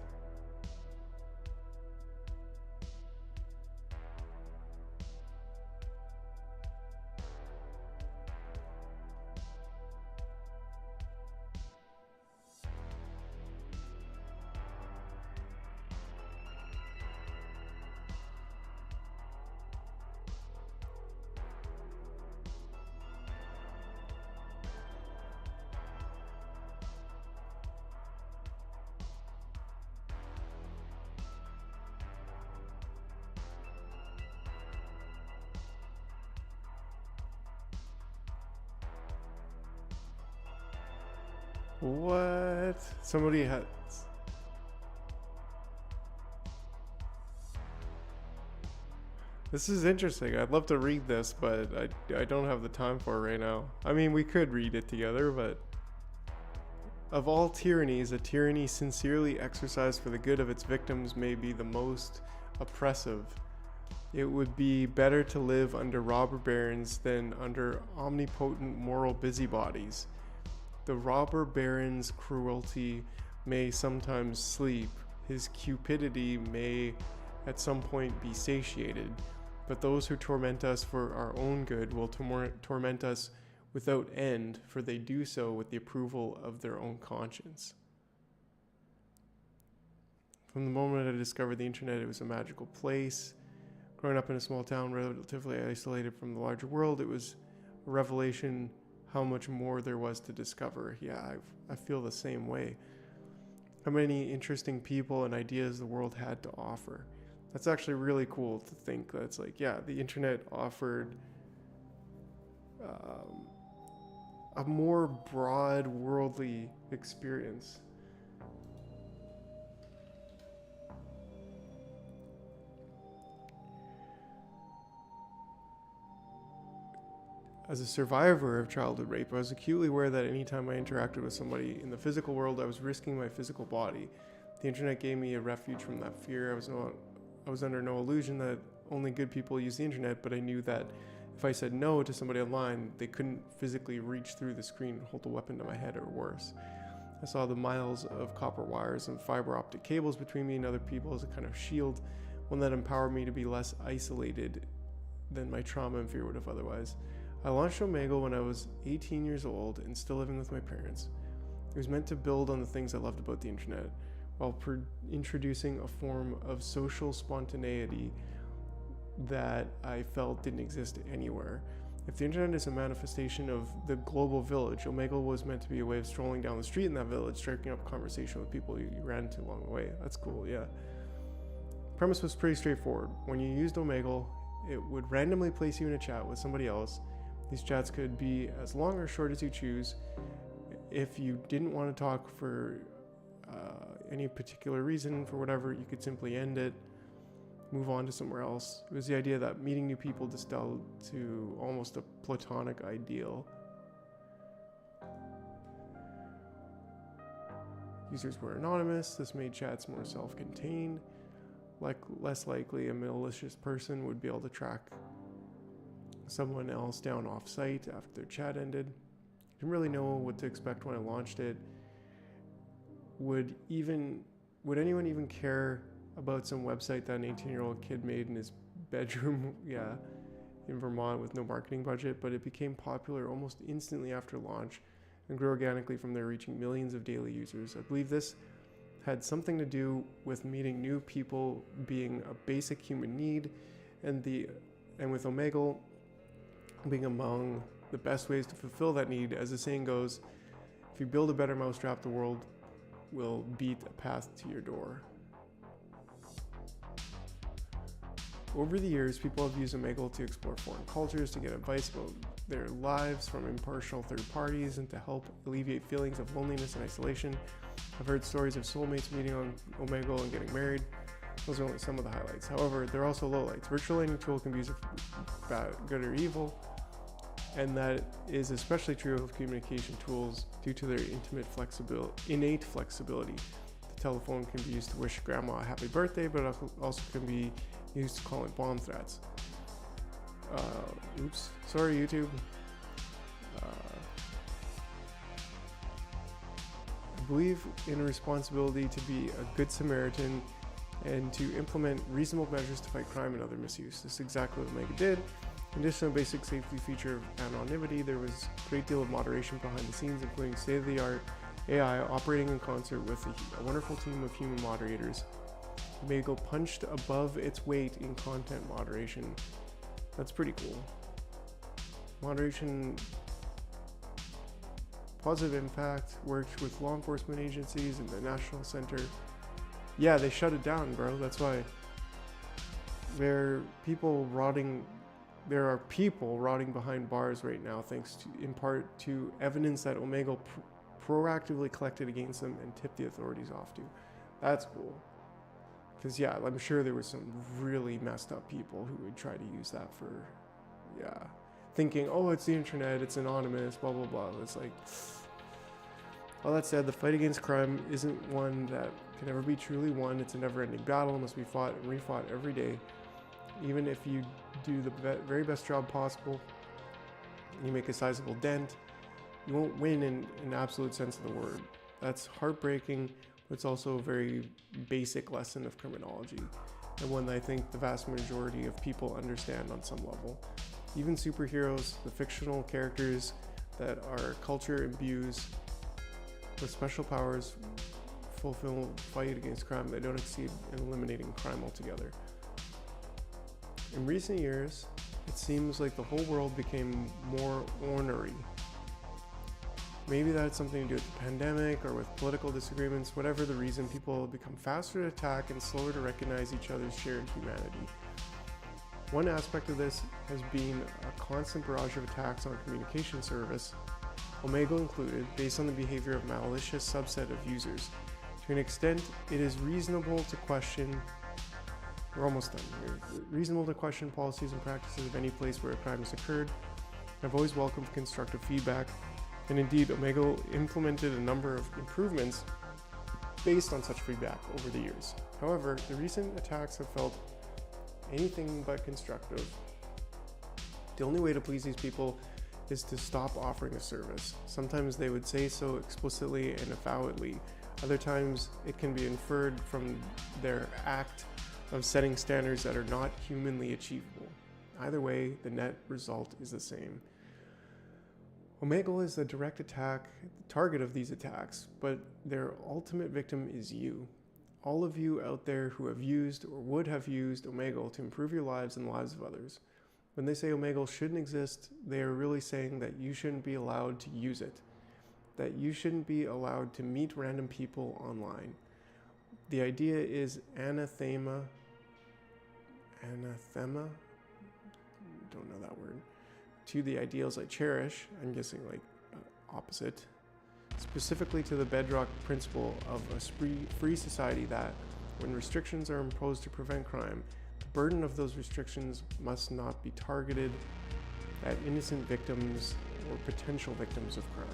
What? Somebody had... This is interesting. I'd love to read this, but I don't have the time for it right now. I mean, we could read it together, but... Of all tyrannies, a tyranny sincerely exercised for the good of its victims may be the most oppressive. It would be better to live under robber barons than under omnipotent moral busybodies. The robber baron's cruelty may sometimes sleep, his cupidity may at some point be satiated, but those who torment us for our own good will torment us without end, for they do so with the approval of their own conscience. From the moment I discovered the internet, it was a magical place. Growing up in a small town relatively isolated from the larger world, it was a revelation how much more there was to discover. Yeah, I feel the same way. How many interesting people and ideas the world had to offer. That's actually really cool to think that it's like, yeah, the internet offered a more broad worldly experience. As a survivor of childhood rape, I was acutely aware that anytime I interacted with somebody in the physical world, I was risking my physical body. The internet gave me a refuge from that fear. I was under no illusion that only good people use the internet, but I knew that if I said no to somebody online, they couldn't physically reach through the screen and hold a weapon to my head or worse. I saw the miles of copper wires and fiber optic cables between me and other people as a kind of shield, one that empowered me to be less isolated than my trauma and fear would have otherwise. I launched Omegle when I was 18 years old and still living with my parents. It was meant to build on the things I loved about the internet, while introducing a form of social spontaneity that I felt didn't exist anywhere. If the internet is a manifestation of the global village, Omegle was meant to be a way of strolling down the street in that village, striking up conversation with people you ran into along the way. That's cool, yeah. The premise was pretty straightforward. When you used Omegle, it would randomly place you in a chat with somebody else. These chats could be as long or short as you choose. If you didn't want to talk for any particular reason, for whatever, you could simply end it, move on to somewhere else. It was the idea that meeting new people distilled to almost a platonic ideal. Users were anonymous. This made chats more self-contained. Less likely a malicious person would be able to track someone else down off-site after their chat ended. Didn't really know what to expect when I launched it. Would anyone even care about some website that an 18-year-old kid made in his bedroom, in Vermont with no marketing budget? But it became popular almost instantly after launch and grew organically from there, reaching millions of daily users. I believe this had something to do with meeting new people being a basic human need, and with Omegle being among the best ways to fulfill that need. As the saying goes, if you build a better mousetrap, the world will beat a path to your door. Over the years, people have used Omegle to explore foreign cultures, to get advice about their lives from impartial third parties, and to help alleviate feelings of loneliness and isolation. I've heard stories of soulmates meeting on Omegle and getting married. Those are only some of the highlights. However, there are also lowlights. Virtual any tool can be used for good or evil, and that is especially true of communication tools due to their innate flexibility. The telephone can be used to wish grandma a happy birthday, but also can be He used to call it bomb threats. Oops. Sorry, YouTube. I believe in a responsibility to be a good Samaritan and to implement reasonable measures to fight crime and other misuse. This is exactly what Omega did. In addition to a basic safety feature of anonymity, there was a great deal of moderation behind the scenes, including state-of-the-art AI operating in concert with a wonderful team of human moderators. Omega punched above its weight in content moderation. That's pretty cool. Moderation, positive impact, worked with law enforcement agencies and the National Center. Yeah, they shut it down, bro. That's why there are people rotting behind bars right now, thanks to, in part, to evidence that Omega proactively collected against them and tipped the authorities off to. That's cool. Because, yeah, I'm sure there were some really messed up people who would try to use that for, yeah, thinking, oh, it's the internet, it's anonymous, blah, blah, blah. It's like, all that said, the fight against crime isn't one that can ever be truly won. It's a never-ending battle and must be fought and refought every day. Even if you do the very best job possible, and you make a sizable dent, you won't win in an absolute sense of the word. That's heartbreaking, but it's also a very basic lesson of criminology, and one that I think the vast majority of people understand on some level. Even superheroes, the fictional characters that our culture imbues with special powers, fulfill fight against crime that don't exceed in eliminating crime altogether. In recent years, it seems like the whole world became more ornery. Maybe that had something to do with the pandemic or with political disagreements. Whatever the reason, people have become faster to attack and slower to recognize each other's shared humanity. One aspect of this has been a constant barrage of attacks on communication service, Omega included, based on the behavior of a malicious subset of users. To an extent, it is reasonable to question We're almost done here. Reasonable to question policies and practices of any place where a crime has occurred. I've always welcomed constructive feedback, and indeed, Omega implemented a number of improvements based on such feedback over the years. However, the recent attacks have felt anything but constructive. The only way to please these people is to stop offering a service. Sometimes they would say so explicitly and avowedly. Other times, it can be inferred from their act of setting standards that are not humanly achievable. Either way, the net result is the same. Omegle is the direct attack, the target of these attacks, but their ultimate victim is you. All of you out there who have used or would have used Omegle to improve your lives and the lives of others. When they say Omegle shouldn't exist, they are really saying that you shouldn't be allowed to use it, that you shouldn't be allowed to meet random people online. The idea is anathema, don't know that word, to the ideals I cherish, I'm guessing like opposite, specifically to the bedrock principle of a free society that, when restrictions are imposed to prevent crime, the burden of those restrictions must not be targeted at innocent victims or potential victims of crime.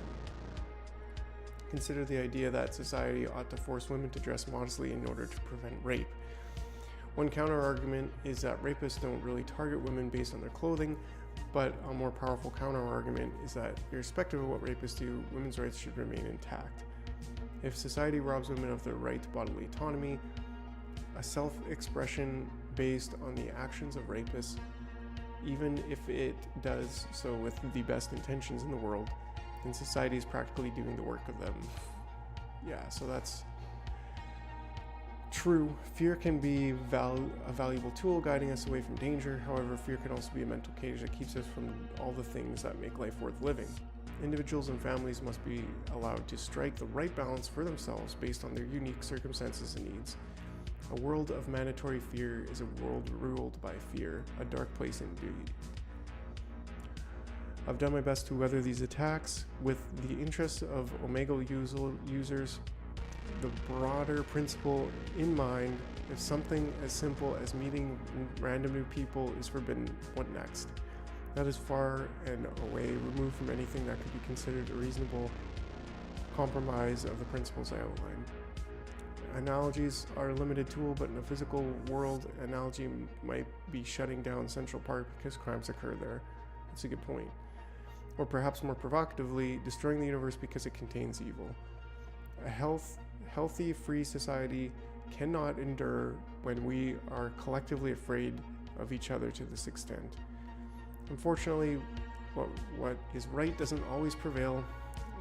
Consider the idea that society ought to force women to dress modestly in order to prevent rape. One counter-argument is that rapists don't really target women based on their clothing, but a more powerful counter-argument is that, irrespective of what rapists do, women's rights should remain intact. If society robs women of their right to bodily autonomy, a self-expression based on the actions of rapists, even if it does so with the best intentions in the world, then society is practically doing the work of them. Yeah, so that's true. Fear can be a valuable tool guiding us away from danger. However, fear can also be a mental cage that keeps us from all the things that make life worth living. Individuals and families must be allowed to strike the right balance for themselves based on their unique circumstances and needs. A world of mandatory fear is a world ruled by fear, a dark place indeed. I've done my best to weather these attacks with the interests of Omegle users, the broader principle in mind. If something as simple as meeting random new people is forbidden, what next? That is far and away removed from anything that could be considered a reasonable compromise of the principles I outlined. analogies are a limited tool, but in a physical world, analogy might be shutting down Central Park because crimes occur there. That's a good point. Or perhaps more provocatively, destroying the universe because it contains evil. A healthy, free society cannot endure when we are collectively afraid of each other to this extent. Unfortunately, what is right doesn't always prevail.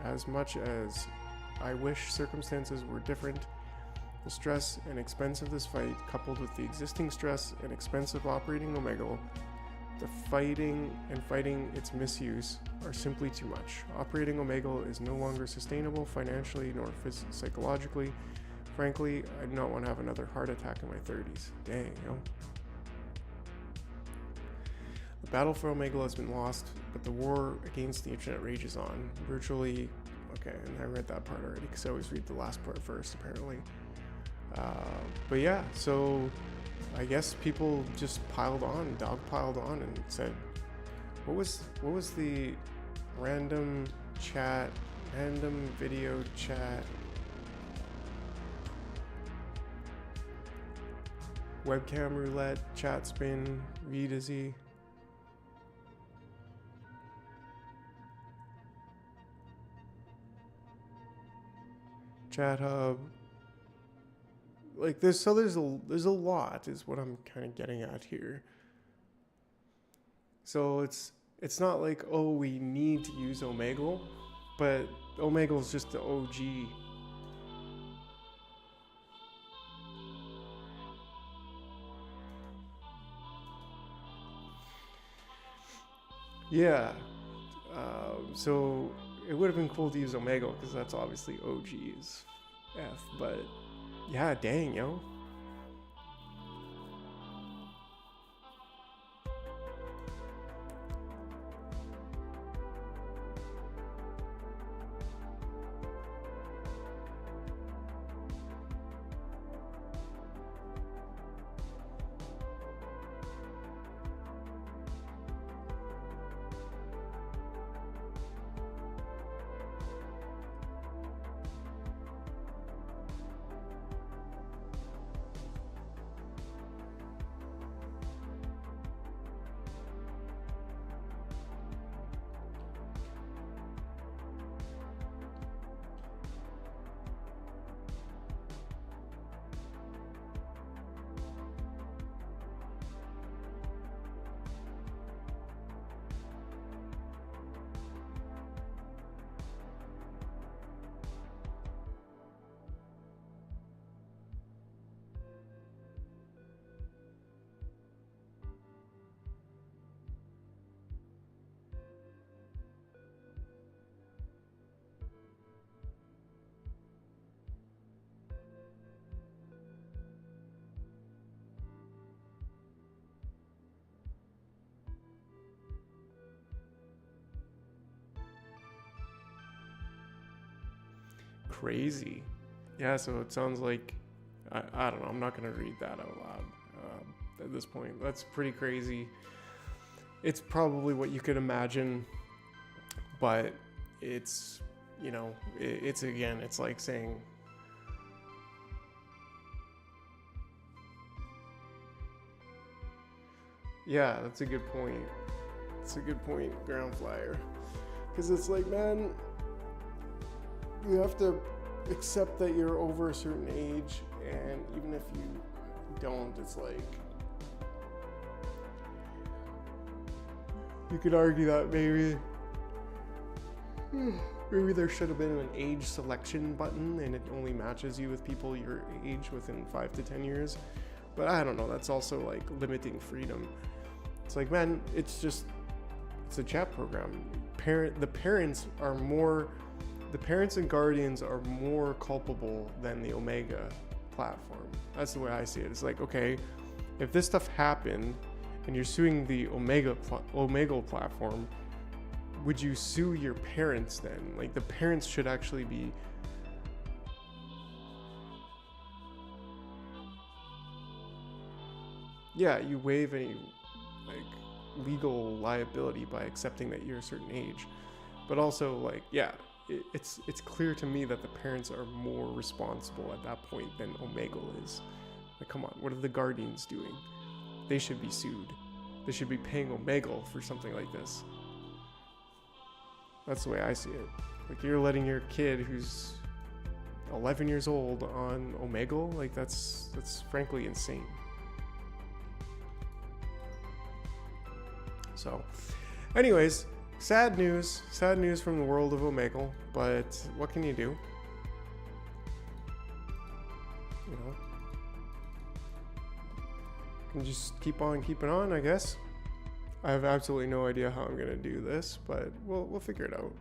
As much as I wish circumstances were different, the stress and expense of this fight, coupled with the existing stress and expense of operating Omegle, the fighting its misuse are simply too much. Operating Omegle is no longer sustainable financially nor psychologically. Frankly, I do not want to have another heart attack in my 30s. Dang, yo. The battle for Omegle has been lost, but the war against the internet rages on. Virtually, okay, and I read that part already because I always read the last part first, apparently. But yeah, so I guess people just piled on, dogpiled on, and said, what was the random video chat, webcam roulette, chat spin, read Izzy. Chat hub. Like there's a lot is what I'm kind of getting at here. So it's not like, oh, we need to use Omegle, but Omegle is just the OG. Yeah. So it would have been cool to use Omegle because that's obviously OG's F, but yeah, dang, yo. Crazy. Yeah, so it sounds like I don't know, I'm not gonna read that out loud at this point. That's pretty crazy. It's probably what you could imagine, but it's, you know, it's again, it's like saying, yeah, that's a good point. It's a good point, Ground Flyer. Because it's like, man, you have to accept that you're over a certain age, and even if you don't, it's like, you could argue that maybe there should have been an age selection button and it only matches you with people your age within 5 to 10 years. But I don't know, that's also like limiting freedom. It's like, man, it's a chat program. The parents and guardians are more culpable than the Omega platform. That's the way I see it. It's like, okay, if this stuff happened and you're suing the Omegle platform, would you sue your parents then? Like, the parents should actually be... Yeah, you waive any like legal liability by accepting that you're a certain age. But also, like, yeah, it's clear to me that the parents are more responsible at that point than Omegle is. Like, come on, what are the Guardians doing? They should be sued. They should be paying Omegle for something like this. That's the way I see it. Like, you're letting your kid who's 11 years old on Omegle, like that's frankly insane. So, anyways, sad news from the world of Omegle, but what can you do? You know, you can just keep on keeping on, I guess. I have absolutely no idea how I'm gonna do this, but we'll figure it out.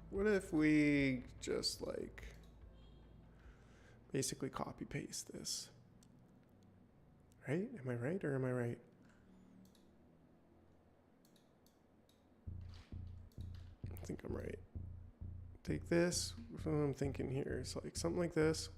What if we just like basically copy paste this? Right? Am I right or am I right? I think I'm right. Take this. What I'm thinking here is like something like this.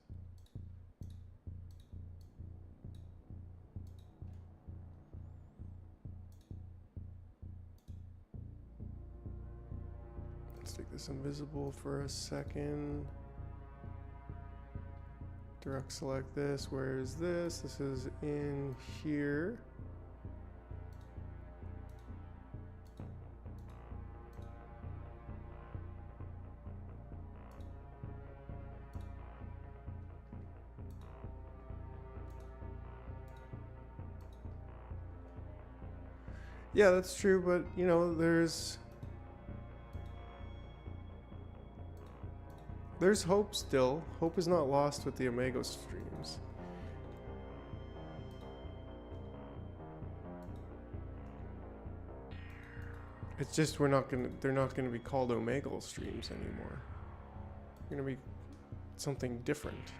Let's make this invisible for a second. Direct select this. Where is this? This is in here. Yeah, that's true, but you know, there's hope still. Hope is not lost with the Omegle streams. It's just they're not gonna be called Omegle streams anymore. They're gonna be something different.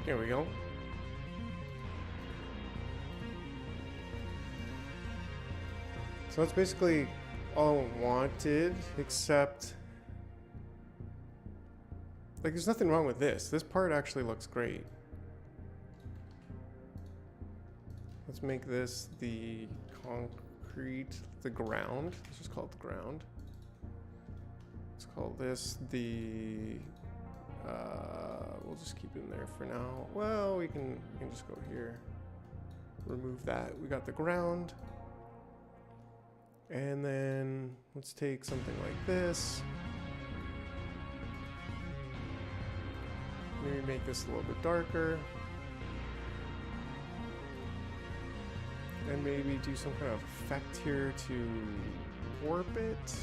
There we go. So that's basically all I wanted, except like there's nothing wrong with this. This part actually looks great. Let's make this the concrete, the ground. Let's just call it the ground. Let's call this the we'll just keep it in there for now. Well, we can just go here. Remove that. We got the ground. And then let's take something like this. Maybe make this a little bit darker. And maybe do some kind of effect here to warp it.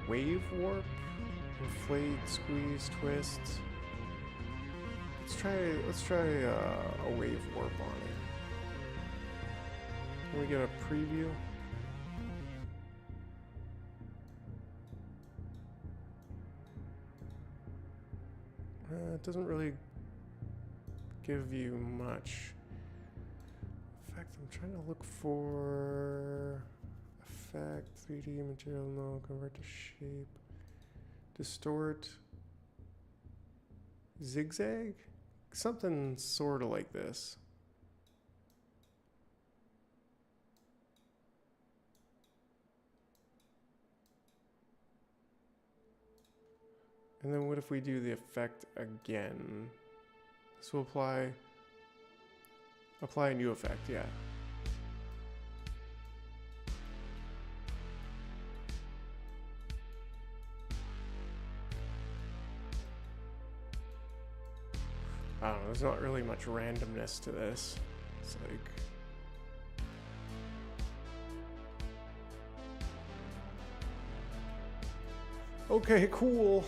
Wave warp. Inflate, squeeze, twist. Let's try a wave warp on it. Can we get a preview? It doesn't really give you much. In fact, I'm trying to look for effect, 3D material, no, convert to shape. Distort, zigzag, something sort of like this. And then what if we do the effect again? This will apply a new effect, yeah. I don't know, there's not really much randomness to this. It's like... Okay, cool.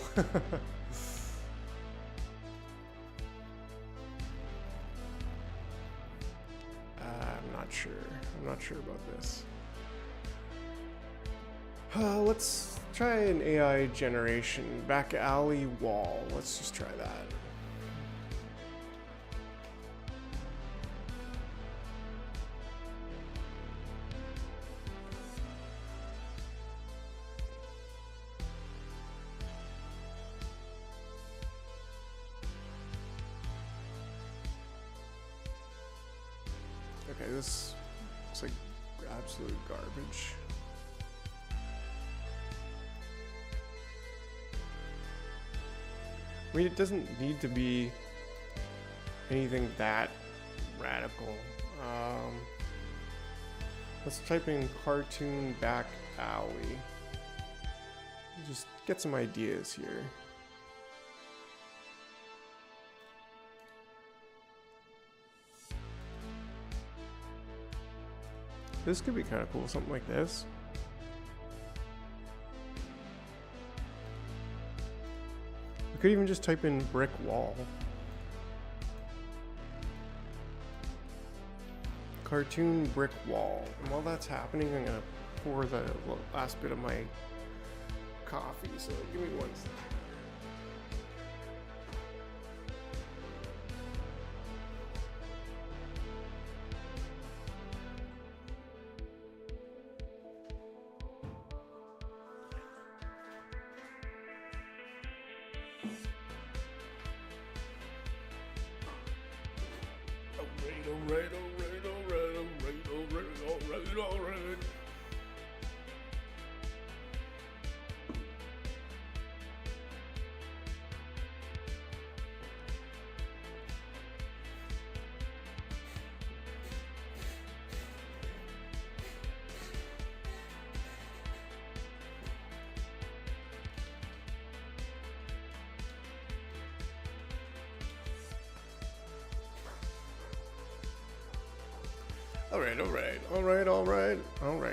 I'm not sure. sure about this. Let's try an AI generation. Back alley wall. Let's just try that. Okay, this looks like absolute garbage. I mean, it doesn't need to be anything that radical. Let's type in cartoon back alley. Just get some ideas here. This could be kind of cool, something like this. We could even just type in brick wall. Cartoon brick wall. And while that's happening, I'm gonna pour the last bit of my coffee, so give me 1 second.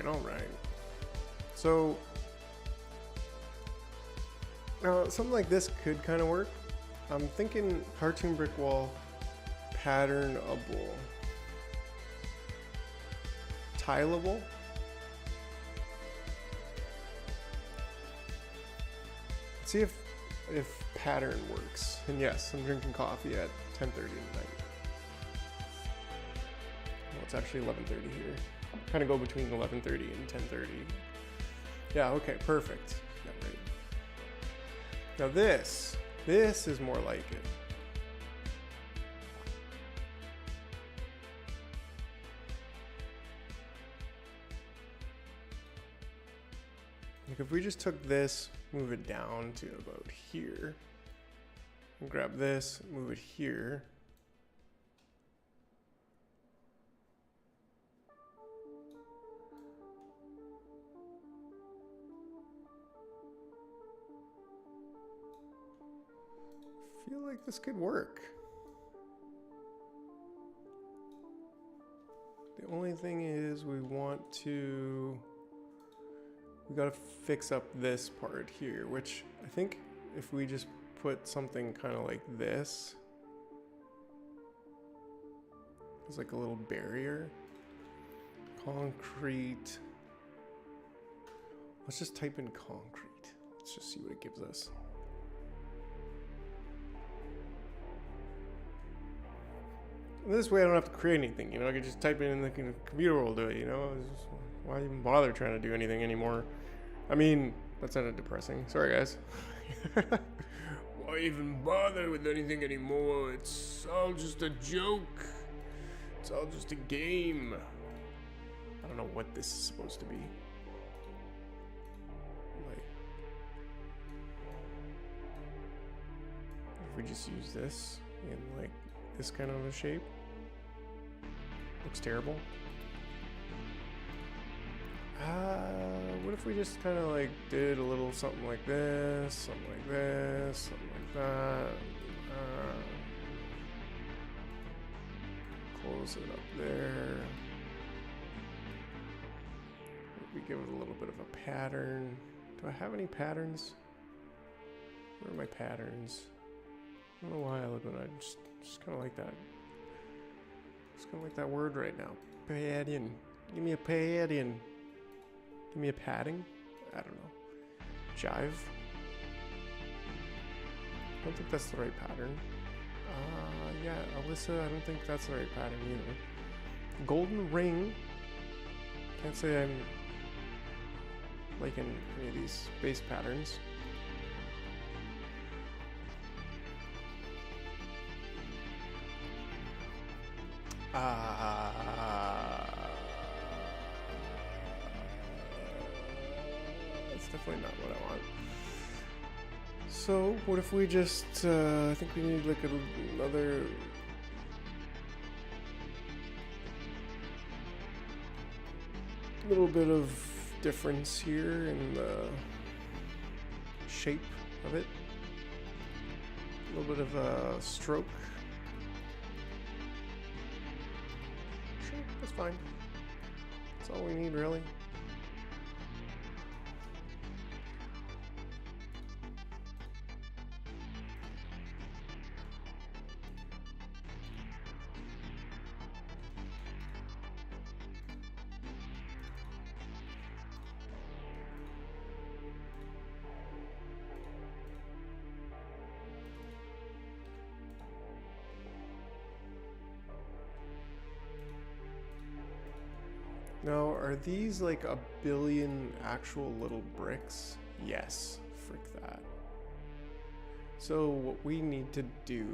Alright. So now something like this could kind of work. I'm thinking cartoon brick wall, patternable, tileable. Let's see if pattern works. And yes, I'm drinking coffee at 10:30 at night. Well, it's actually 11:30 here. Kind of go between 11:30 and 10:30. Yeah, okay, perfect. Yeah, right. Now this is more like it. Like if we just took this, move it down to about here, and grab this, move it here. I feel like this could work. The only thing is we gotta fix up this part here, which I think if we just put something kind of like this, it's like a little barrier. Concrete. Let's just type in concrete. Let's just see what it gives us. This way I don't have to create anything, you know, I can just type it in the computer will do it, you know. Why even bother trying to do anything anymore? I mean, that sounded depressing. Sorry, guys. Why even bother with anything anymore? It's all just a joke. It's all just a game. I don't know what this is supposed to be. Like, if we just use this in like this kind of a shape. Looks terrible. What if we just kind of like did a little something like this, something like this, something like that. Close it up there. Maybe give it a little bit of a pattern. Do I have any patterns? Where are my patterns? I don't know why I look at it. Just kind of like that. Just kind of like that word right now. Pattern. Give me a padding. Give me a padding? I don't know. Jive? I don't think that's the right pattern. Yeah, Alyssa, I don't think that's the right pattern either. Golden ring. Can't say I'm liking any of these base patterns. That's definitely not what I want. So, what if we just, I think we need like another... little bit of difference here in the shape of it. A little bit of a stroke. Sure, that's fine. That's all we need, really. Now, are these like a billion actual little bricks? Yes, frick that. So what we need to do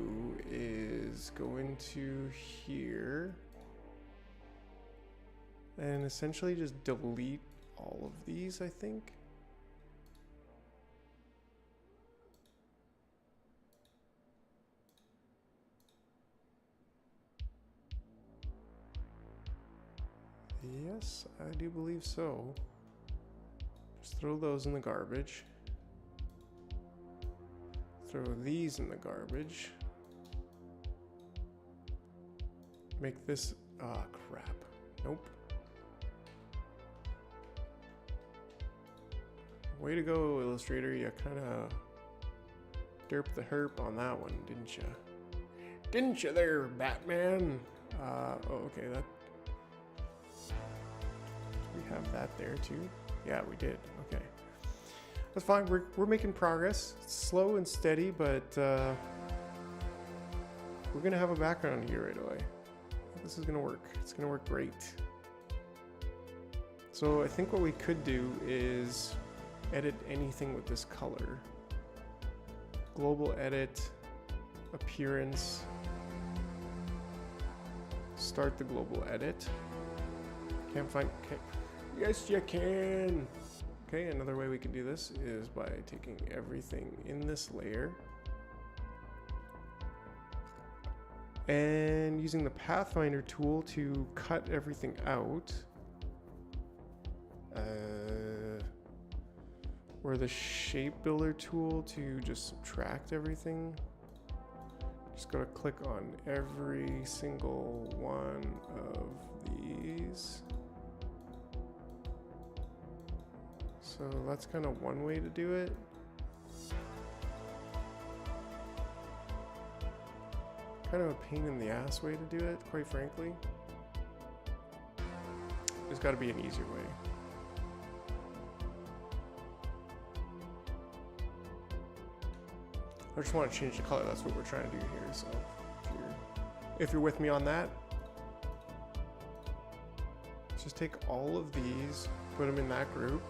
is go into here and essentially just delete all of these, I think. Yes, I do believe so. Just throw those in the garbage. Throw these in the garbage. Make this... ah, crap. Nope. Way to go, Illustrator. You kind of derp the herp on that one, didn't you? Didn't you there, Batman? Oh, okay, that... we have that there too? Yeah, we did. Okay. That's fine. We're making progress. It's slow and steady, but we're going to have a background here right away. This is going to work. It's going to work great. So I think what we could do is edit anything with this color. Global edit, appearance, start the global edit. Can't find... Okay. Yes, you can. Okay, another way we can do this is by taking everything in this layer and using the Pathfinder tool to cut everything out. Or the Shape Builder tool to just subtract everything. Just gotta click on every single one of these. So that's kind of one way to do it. Kind of a pain in the ass way to do it, quite frankly. There's got to be an easier way. I just want to change the color. That's what we're trying to do here. So if you're with me on that, just take all of these, put them in that group.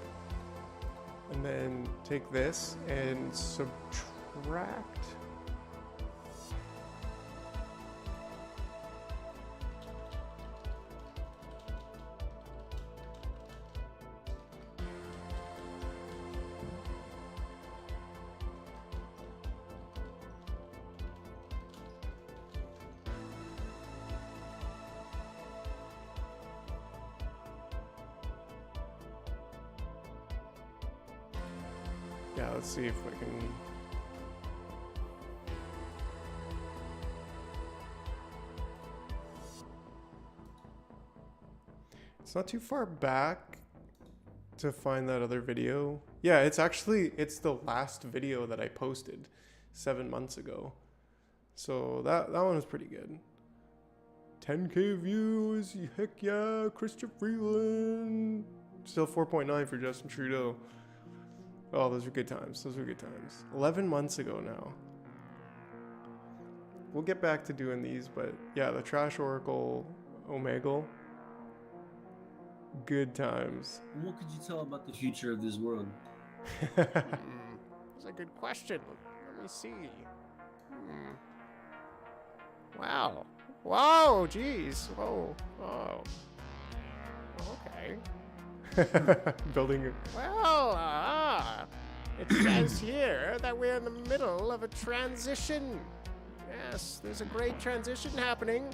And then take this and subtract. Yeah, let's see if I can... It's not too far back to find that other video. Yeah, it's the last video that I posted 7 months ago. So that one was pretty good. 10K views. Heck yeah, Christian Freeland. Still 4.9 for Justin Trudeau. Oh, those were good times. Those were good times. 11 months ago now. We'll get back to doing these, but yeah, the Trash Oracle Omegle. Good times. What could you tell about the future of this world? That's a good question. Let me see. Wow. Whoa, geez. Whoa. Oh. Okay. Building it. Well, it says here that we're in the middle of a transition. Yes, there's a great transition happening.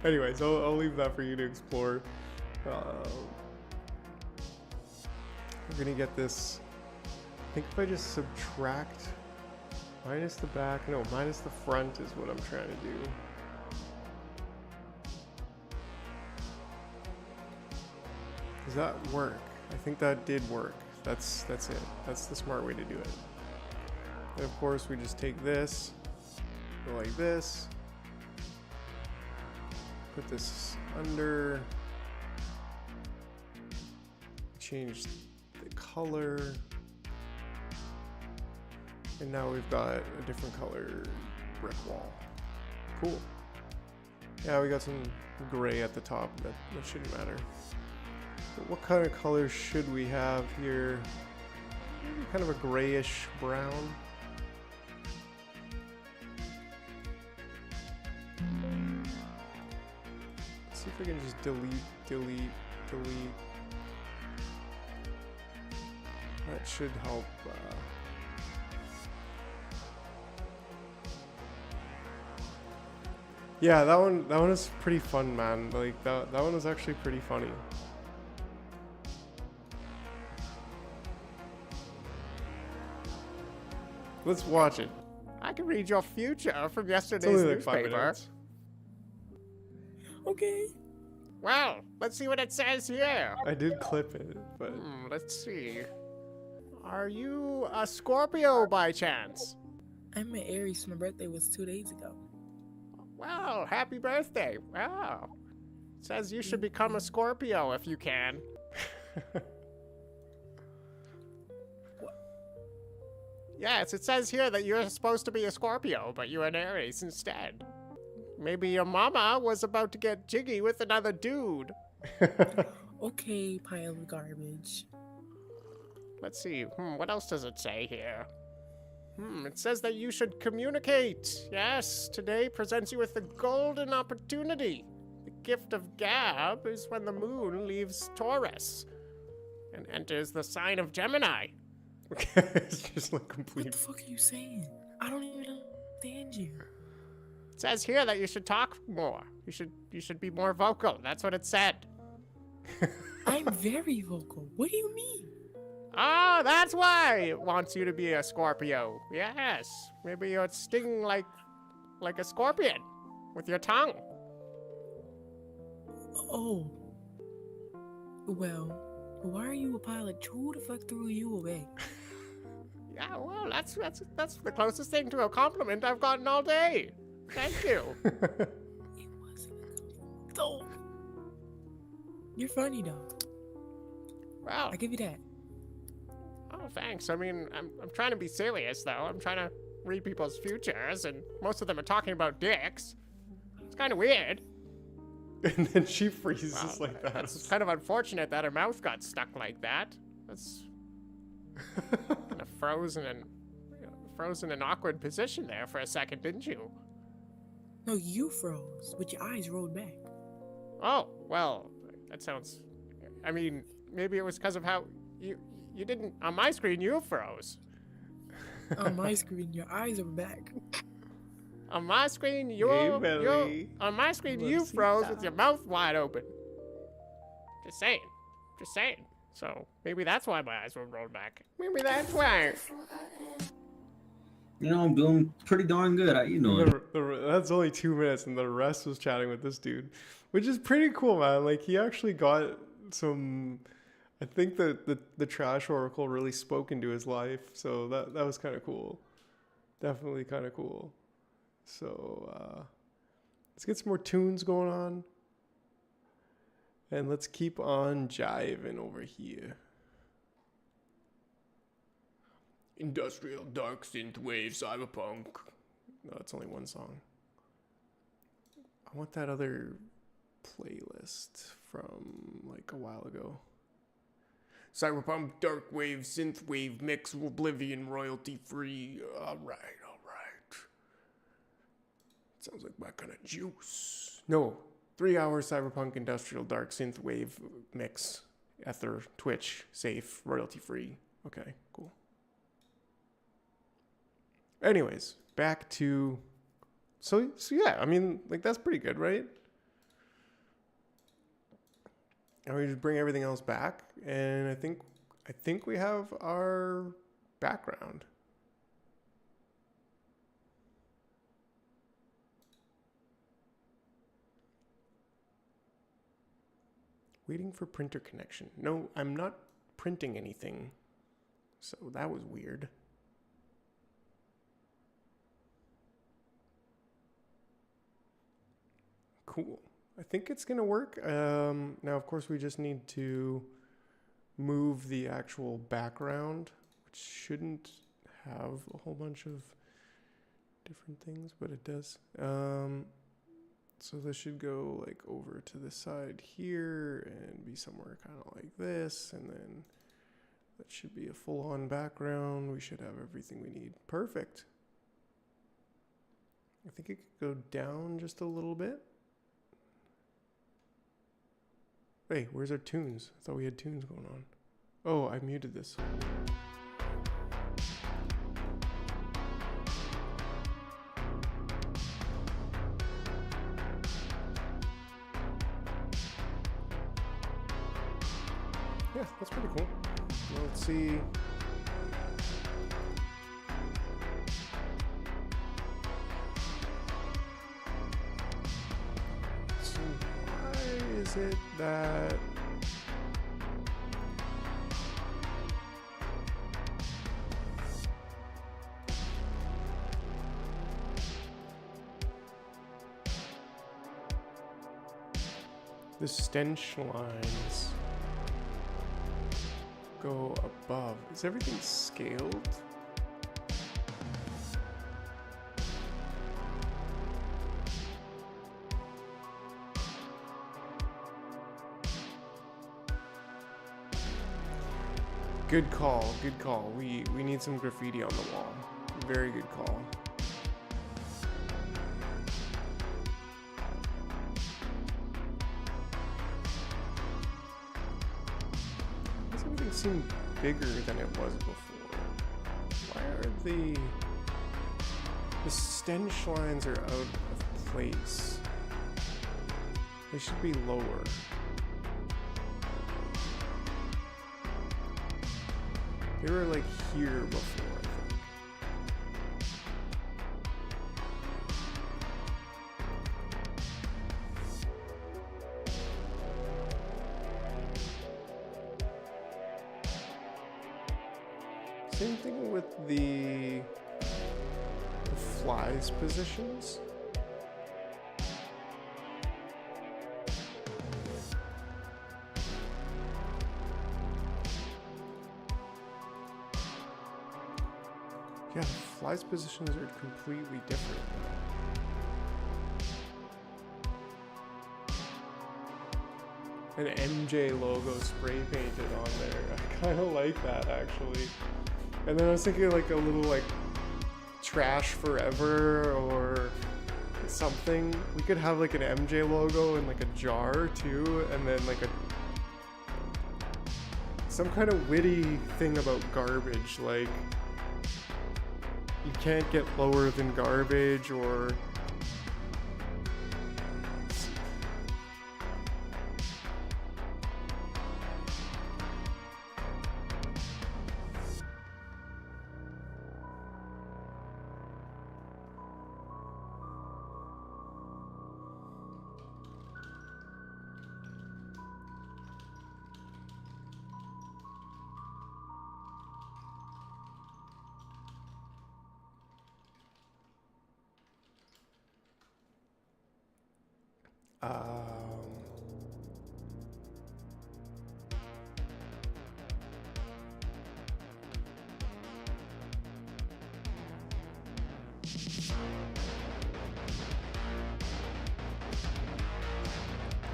Anyways, I'll leave that for you to explore. We're gonna get this. I think if I just subtract minus the back, no, minus the front is what I'm trying to do. Does that work? I think that did work. That's it. That's the smart way to do it. And of course, we just take this, go like this, put this under, change the color, and now we've got a different color brick wall. Cool. Yeah, we got some gray at the top. That shouldn't matter. But what kind of color should we have here? Maybe kind of a grayish brown. Let's see if we can just delete. That should help. Yeah, that one is pretty fun, man. Like that one was actually pretty funny. Let's watch it. I can read your future from yesterday's newspaper. Okay. Well, let's see what it says here. I did clip it, but let's see. Are you a Scorpio by chance? I'm an Aries. My birthday was 2 days ago. Wow, happy birthday. Wow. It says you should become a Scorpio if you can. Yes, it says here that you're supposed to be a Scorpio, but you're an Aries instead. Maybe your mama was about to get jiggy with another dude. Okay, pile of garbage. Let's see. What else does it say here? It says that you should communicate. Yes, today presents you with the golden opportunity. The gift of gab is when the moon leaves Taurus and enters the sign of Gemini. Okay, it's just like complete. What the fuck are you saying? I don't even understand you. It says here that you should talk more. You should be more vocal. That's what it said. I'm very vocal. What do you mean? Oh, that's why it wants you to be a Scorpio. Yes, maybe you're stinging like a scorpion with your tongue. Oh. Well, why are you a pilot? Who the fuck threw you away? Yeah, well, that's the closest thing to a compliment I've gotten all day. Thank you. It wasn't a compliment. Oh. You're funny though. Well, I give you that. Oh, thanks. I mean, I'm trying to be serious though. I'm trying to read people's futures, and most of them are talking about dicks. It's kind of weird. And then she freezes like that. It's kind of unfortunate that her mouth got stuck like that. That's kind of frozen in awkward position there for a second, didn't you? No, you froze, but your eyes rolled back. Oh, well, that sounds... I mean, maybe it was because of how you didn't... On my screen, you froze. On my screen, your eyes are back. On my screen, you froze with your mouth wide open. Just saying. So maybe that's why my eyes were rolled back. Maybe that's why. You know, I'm doing pretty darn good. How you doing? That's only 2 minutes, and the rest was chatting with this dude, which is pretty cool, man. Like, he actually got some... I think that the Trash Oracle really spoke into his life, so that was kind of cool. Definitely kind of cool. So, Let's get some more tunes going on. And let's keep on jiving over here. Industrial, dark, synthwave, cyberpunk. No, that's only one song. I want that other playlist from like a while ago. Cyberpunk, dark wave, synthwave, mix, oblivion, royalty free. All right. Sounds like my kind of juice. No, 3 hours cyberpunk, industrial, dark, synthwave mix, ether, Twitch, safe, royalty free. Okay, cool. Anyways, back to so yeah, I mean, like that's pretty good, right? And we just bring everything else back, and I think we have our background. Waiting for printer connection. No, I'm not printing anything. So that was weird. Cool. I think it's going to work. Now, of course, we just need to move the actual background, which shouldn't have a whole bunch of different things, but it does. So this should go like over to the side here and be somewhere kind of like this. And then that should be a full-on background. We should have everything we need. Perfect. I think it could go down just a little bit. Hey, where's our tunes? I thought we had tunes going on. Oh, I muted this. Yeah, that's pretty cool. Well, let's see. So why is it that the stench lines go above? Is everything scaled? Good call, good call. We need some graffiti on the wall. Very good call. Does everything seem bigger than it was before? Why are the stench lines are out of place? They should be lower. They were like here before, I think. Same thing with the flies positions. Yeah, the flies positions are completely different now. An MJ logo spray painted on there. I kind of like that, actually. And then I was thinking like a little like trash forever or something. We could have like an MJ logo in like a jar too, and then like some kind of witty thing about garbage, like you can't get lower than garbage, or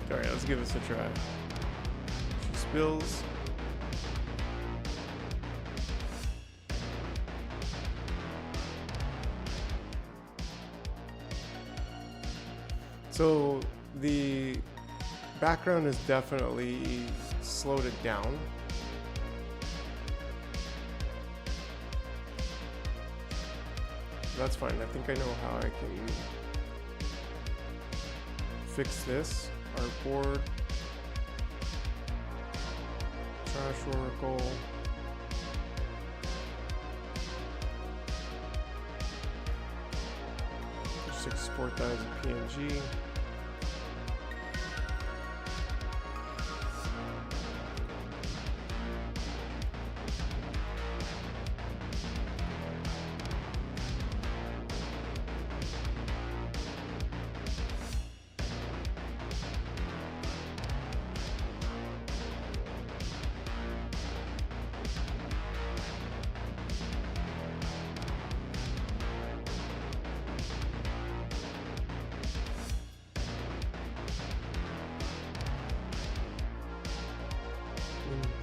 Alright, let's give this a try. She spills. So the background has definitely slowed it down. That's fine. I think I know how I can fix this. Artboard, trash oracle. Just export that as a PNG.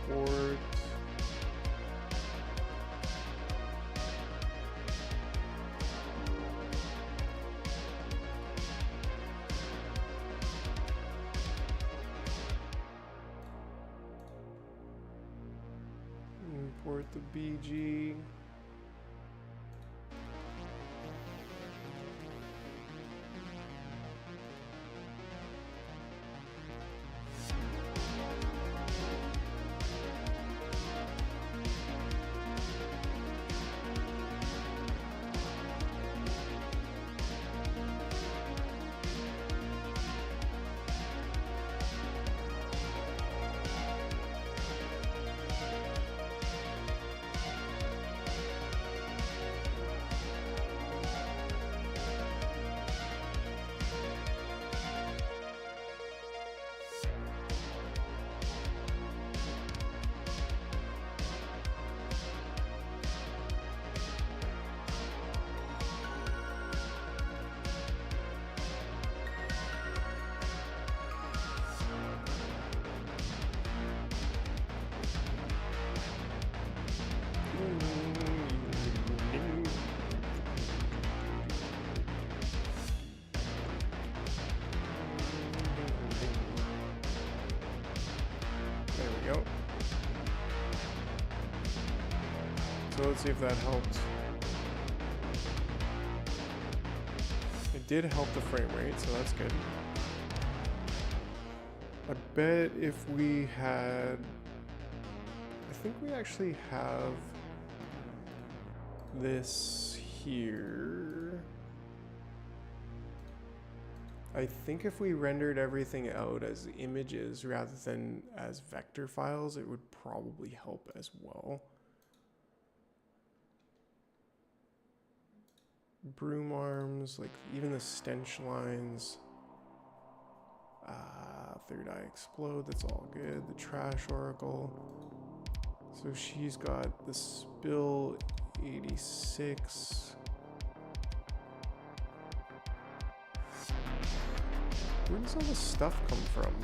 Import. Import the BG. There we go. So let's see if that helped. It did help the frame rate, so that's good. I bet if we had... I think we actually have this here. I think if we rendered everything out as images rather than as vector files, it would probably help as well. Broom arms, like even the stench lines. Third eye explode, that's all good. The trash oracle. So she's got the spill 86. Where does all this stuff come from?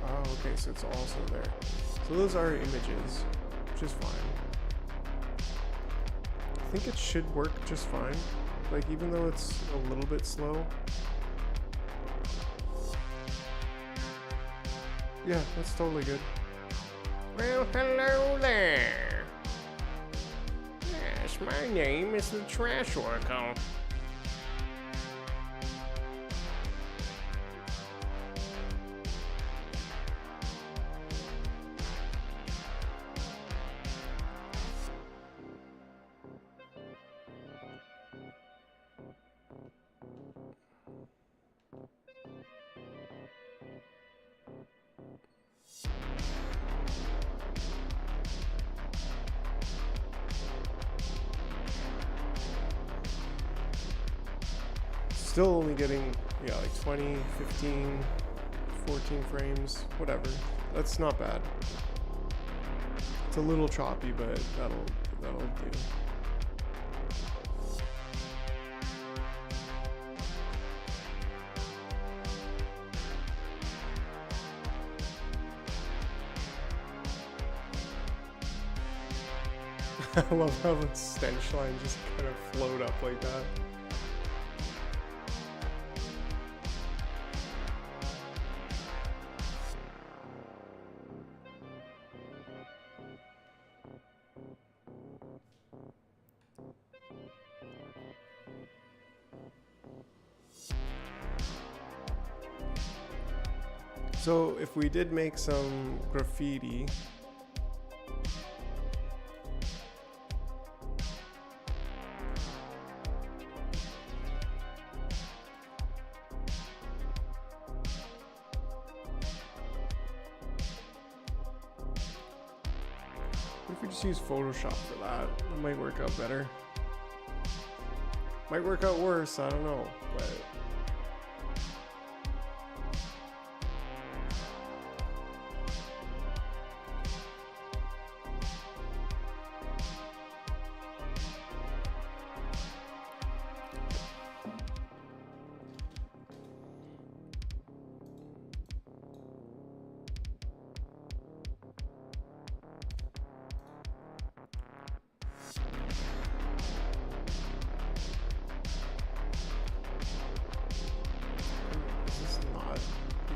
Oh, okay, so it's also there. So those are images, which is fine. I think it should work just fine. Like, even though it's a little bit slow. Yeah, that's totally good. Well, hello there. Yes, my name is the Trash Oracle. still only getting, yeah, like 20, 15, 14 frames, whatever. That's not bad. It's a little choppy, but that'll do. I love how the stench line just kind of float up like that. So if we did make some graffiti, what if we just use Photoshop for that? It might work out better. Might work out worse, I don't know, but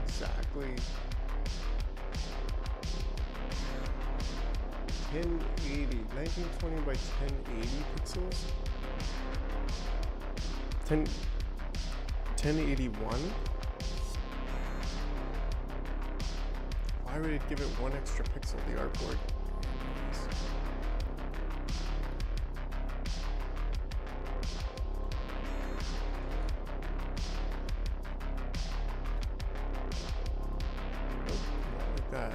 exactly 1080, 1920 by 1080 pixels. 1081. Why would it give it one extra pixel, the artboard? That.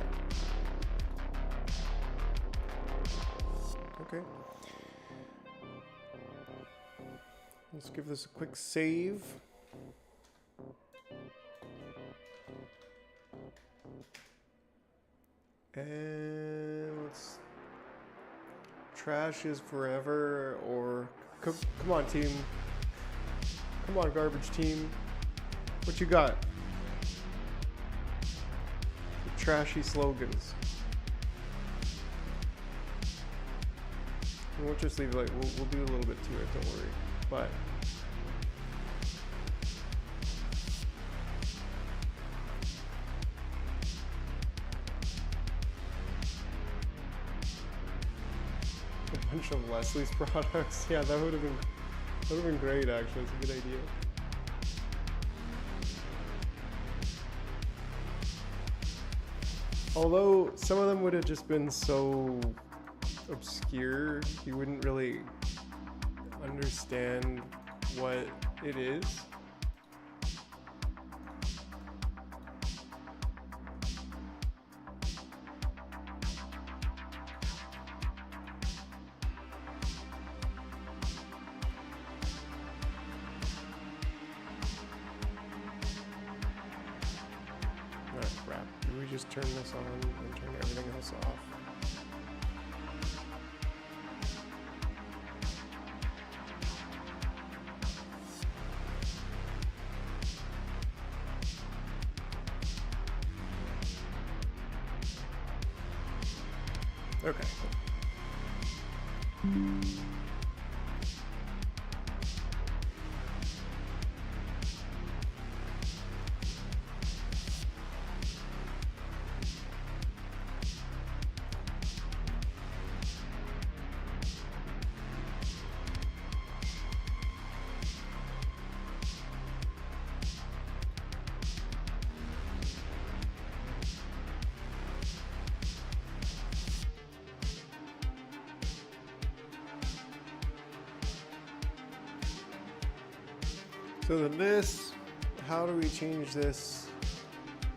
Okay. Let's give this a quick save. And let's trash is forever, or come on team. Come on garbage team. What you got? Trashy slogans. And we'll just leave it like we'll do a little bit to it, don't worry. But a bunch of Leslie's products. Yeah, that would have been great actually. It's a good idea. Although some of them would have just been so obscure, you wouldn't really understand what it is. Crap. Do we just turn this on and turn everything else off? Okay. So then this, how do we change this?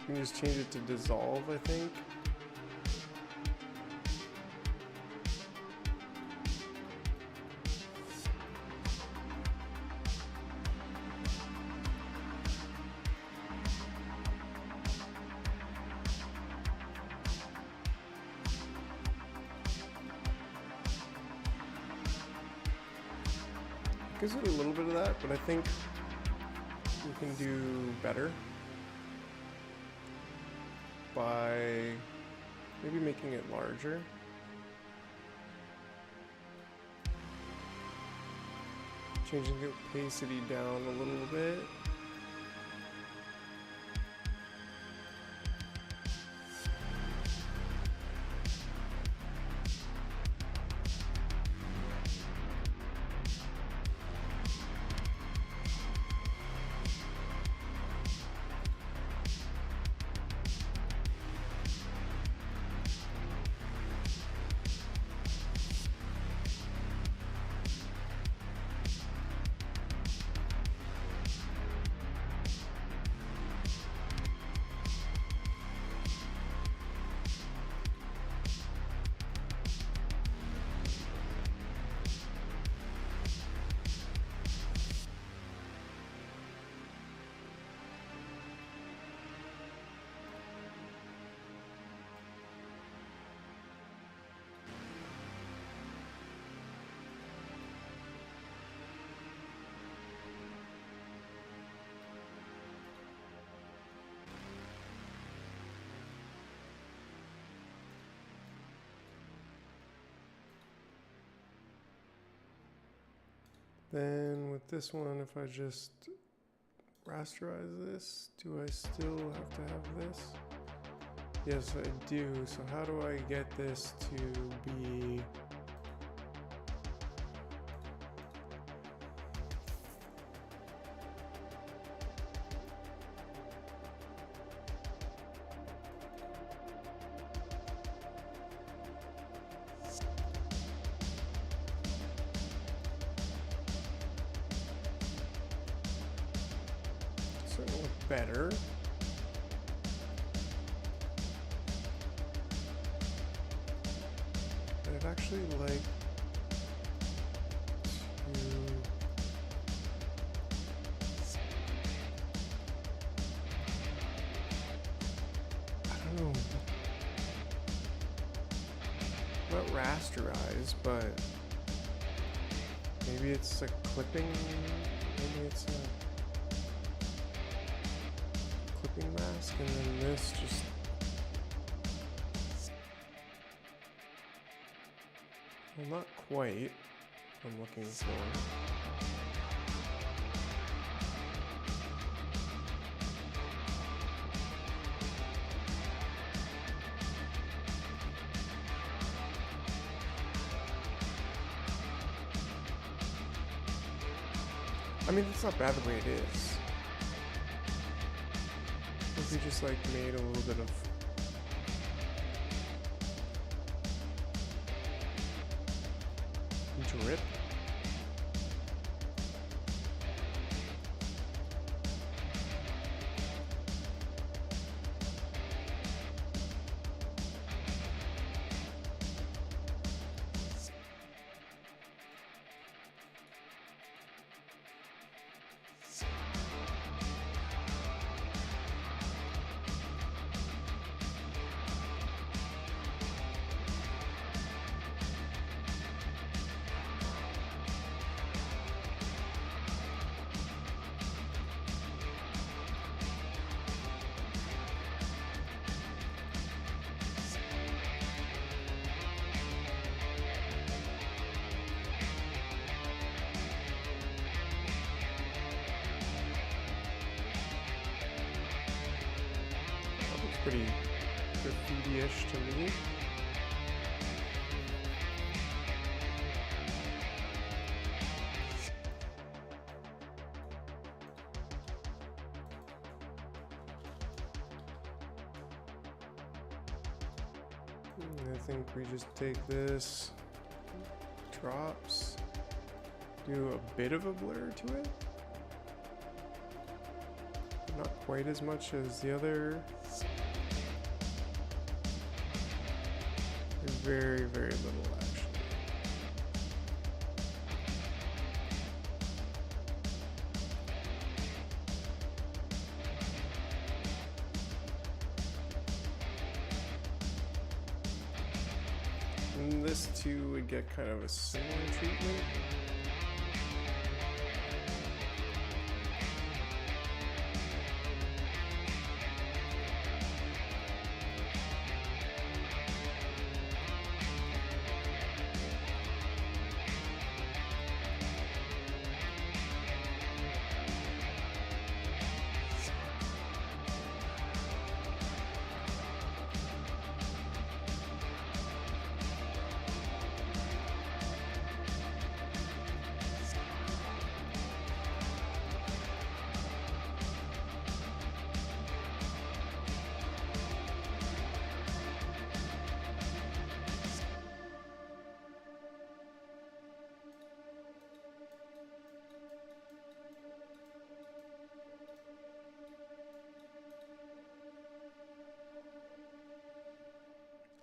We can just change it to dissolve, I think. Gives it a little bit of that, but I think we can do better by maybe making it larger. Changing the opacity down a little bit. Then with this one, if I just rasterize this, do I still have to have this? Yes, I do. So how do I get this to be... better. I'd actually like to... I don't know. Not rasterize, but maybe it's a clipping. Maybe it's a mask, and then this just well, not quite. I'm looking for. I mean, it's not bad the way it is. If we just like made a little bit of drip. Pretty graffiti-ish to me. I think we just take this, drops, do a bit of a blur to it. Not quite as much as the other. Very, very little, actually. And this too would get kind of a similar treatment.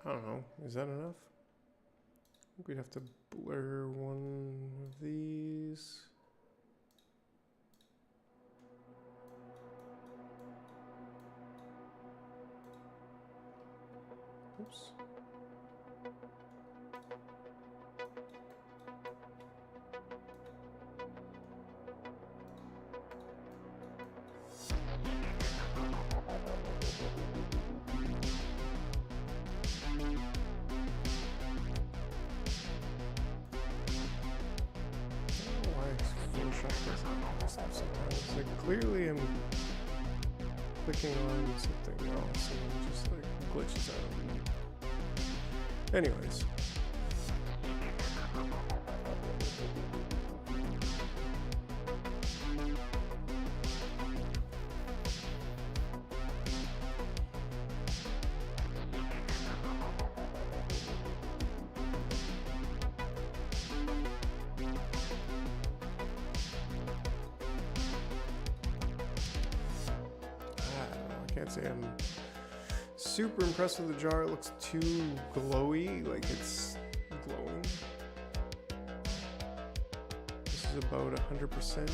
I don't know. Is that enough? I think we'd have to blur one of these. Oops. Sometimes. Like, clearly I'm clicking on something else and it just like glitches out. Anyways. Can't say I'm super impressed with the jar. It looks too glowy, like it's glowing. This is about 100%.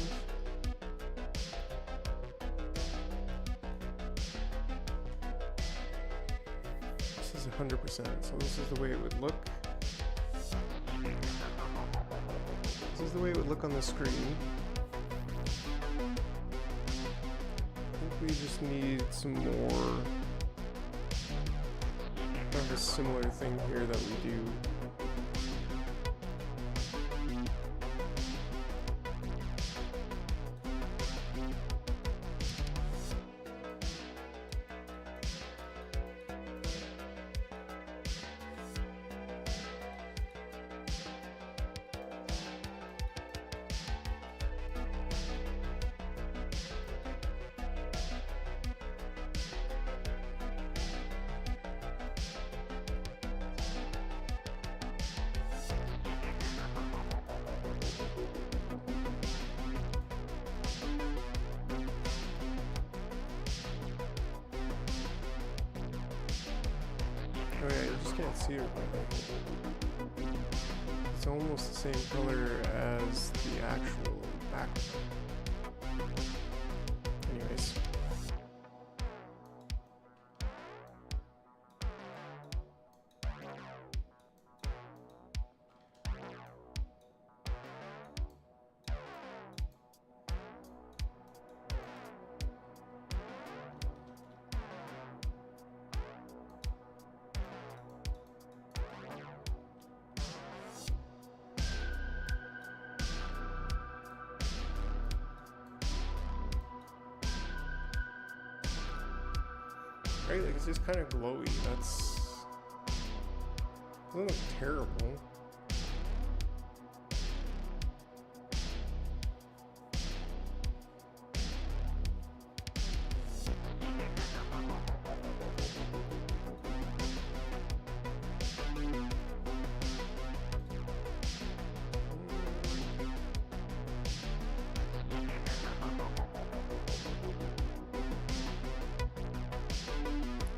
This is 100%, so this is the way it would look. This is the way it would look on the screen. We just need some more of a similar thing here that we do. Oh yeah, you just can't see it right now. It's almost the same color as the actual background. Anyways. Right, like it's just kind of glowy. That's doesn't look terrible.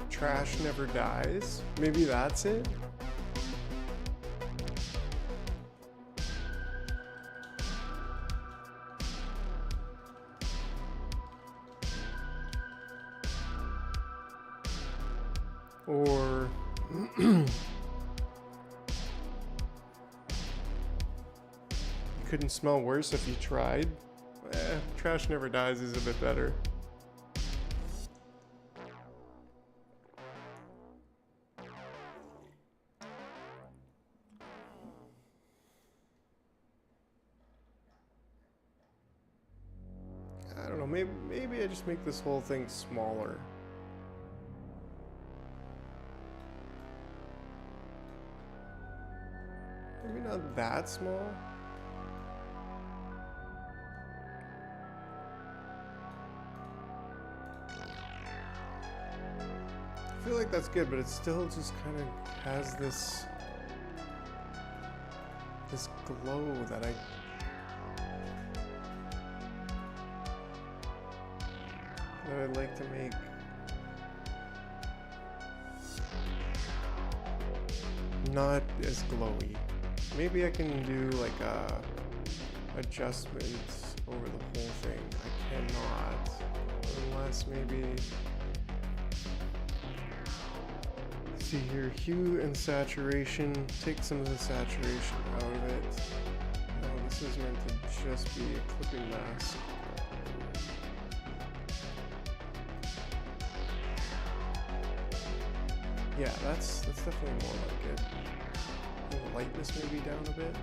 Trash never dies. Maybe that's it. Or you couldn't smell worse if you tried. Trash never dies is a bit better. I don't know, maybe I just make this whole thing smaller. Maybe not that small. I feel like that's good, but it still just kind of has this glow that I'd like to make. not as glowy. Maybe I can do like a adjustment over the whole thing. I cannot, unless maybe. Let's see here, hue and saturation. Take some of the saturation out of it. No, this is meant to just be a clipping mask. Yeah, that's definitely more like it. And the lightness maybe down a bit.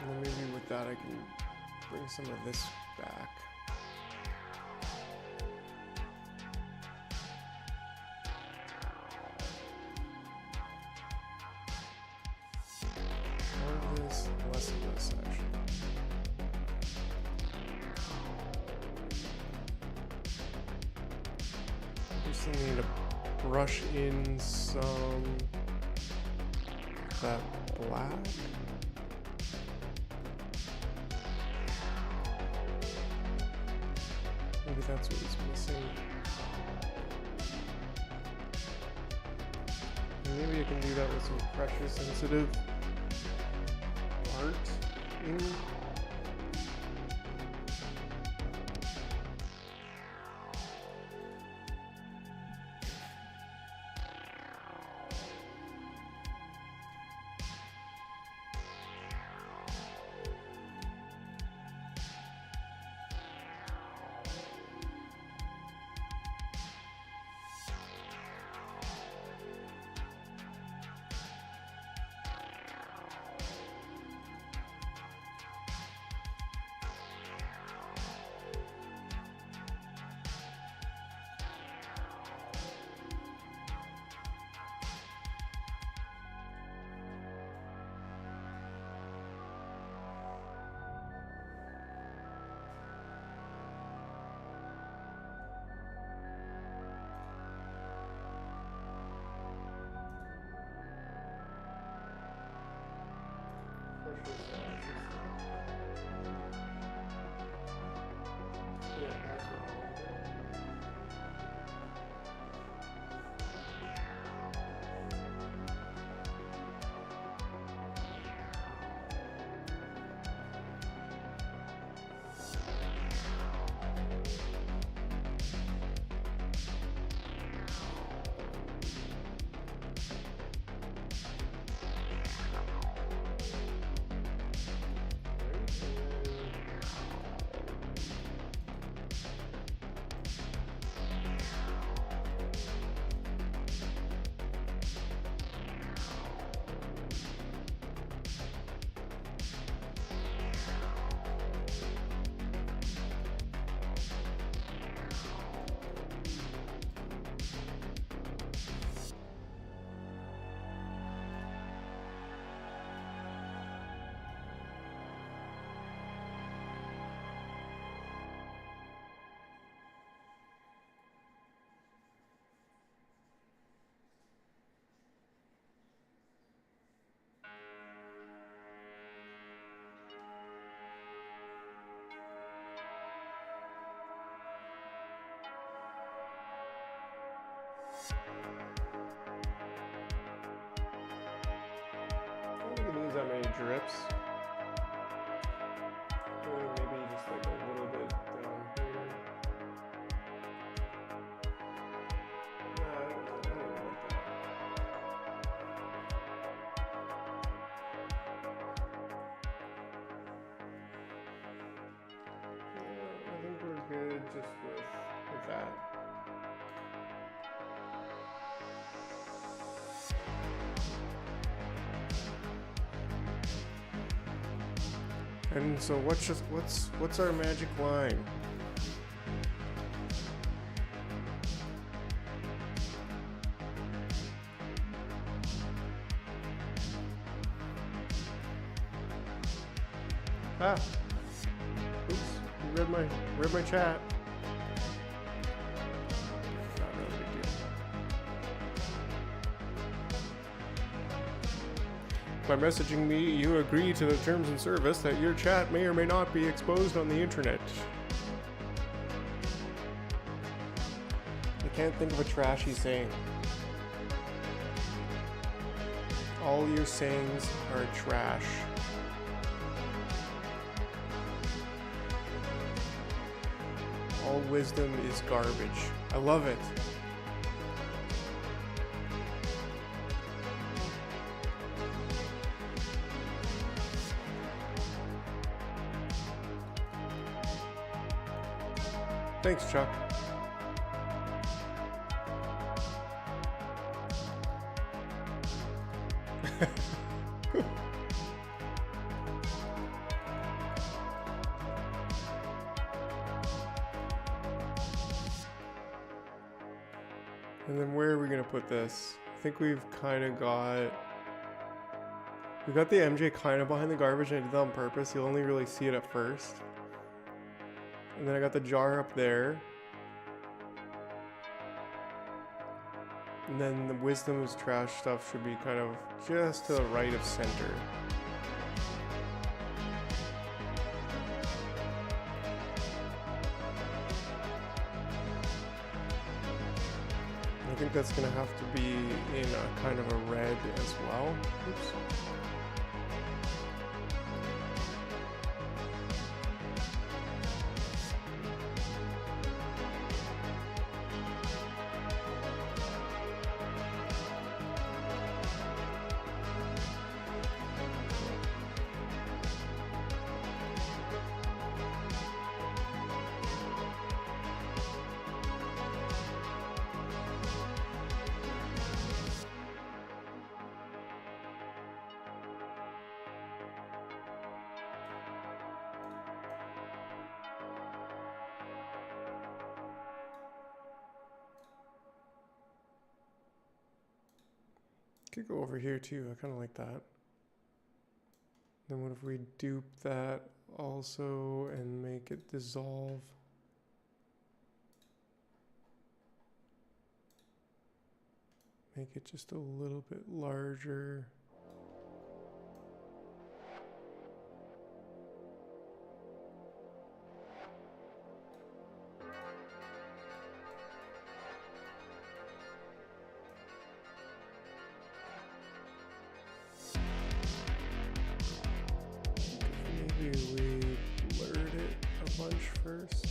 And then maybe with that I can bring some of this back. More of this, less of this actually. Just need to brush in some of that black. Maybe that's what he's missing. And maybe I can do that with some pressure sensitive art in. That many drips. Maybe just like a little bit down here. Nah, I don't even like that. Yeah, I think we're good just with that. And so what's our magic line? Ah. Oops. You read my chat. Not really a big deal. By messaging me, you agree to the terms and service that your chat may or may not be exposed on the internet. can't think of a trashy saying. All your sayings are trash. All wisdom is garbage. I love it. Thanks, Chuck. And then where are we gonna put this? I think we've kind of got... We got the MJ kind of behind the garbage, and I did that on purpose. You'll only really see it at first. And then I got the jar up there. And then the wisdom's trash stuff should be kind of just to the right of center. I think that's gonna have to be in a kind of a red as well. Oops. Could go over here too. I kind of like that. Then what if we dupe that also and make it dissolve? Make it just a little bit larger. Maybe we blurred it a bunch first.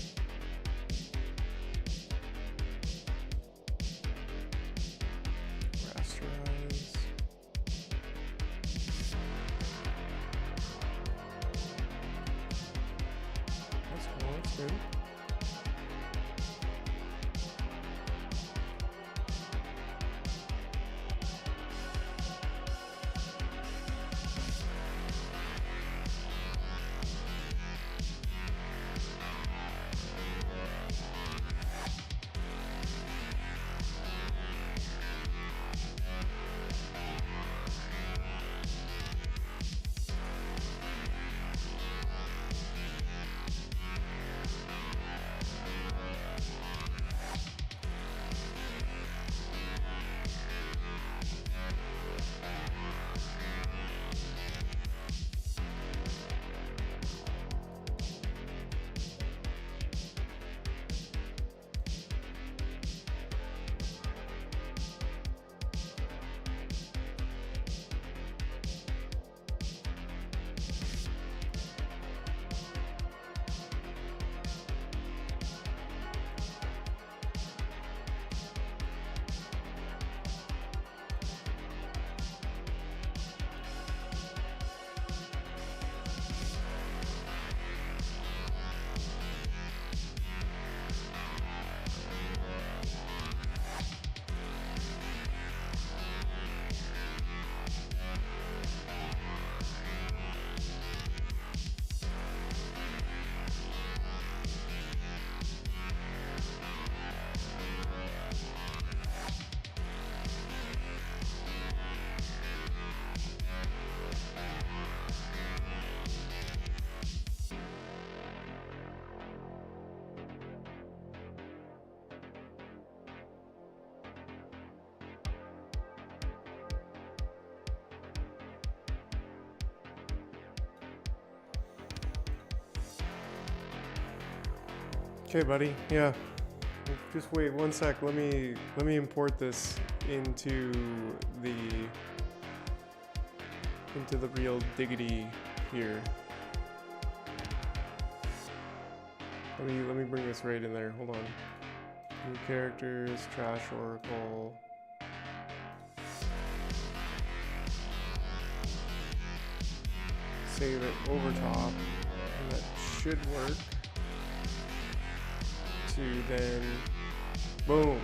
Rasterize. That's cool, that's good. Okay, buddy. Yeah. Just wait 1 sec. Let me import this into the real diggity here. Let me bring this right in there. Hold on. New characters, trash oracle. Save it over top, and that should work. To then, boom.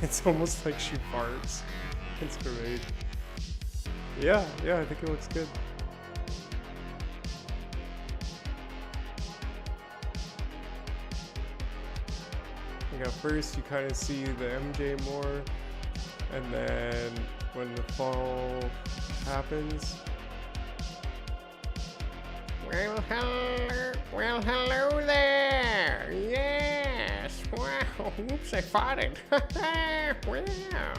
It's almost like she farts. It's great. Yeah, I think it looks good. Like at first you kind of see the MJ more, and then when the fall happens, well hello there. Yes. Wow. Oops, I farted. Wow.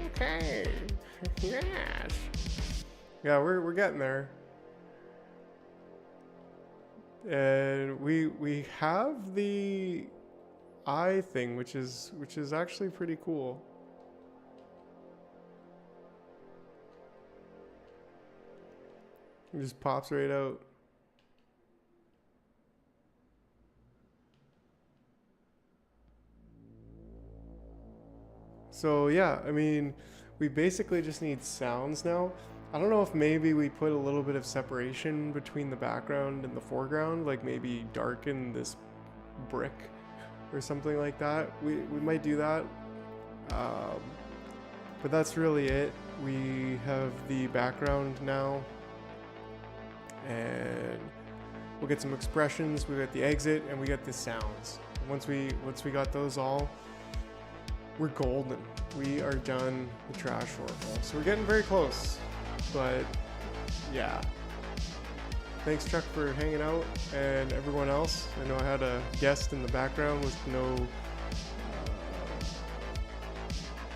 Okay. Yes. Yeah, we're getting there. And we have the eye thing, which is actually pretty cool. It just pops right out. So yeah, I mean, we basically just need sounds now. I don't know if maybe we put a little bit of separation between the background and the foreground, like maybe darken this brick or something like that. We might do that. But that's really it. We have the background now, and we'll get some expressions. We got the exit, and we got the sounds. Once we got those all, we're golden. We are done with Trash Oracle. So we're getting very close. But yeah. Thanks, Chuck, for hanging out, and everyone else. I know I had a guest in the background with no.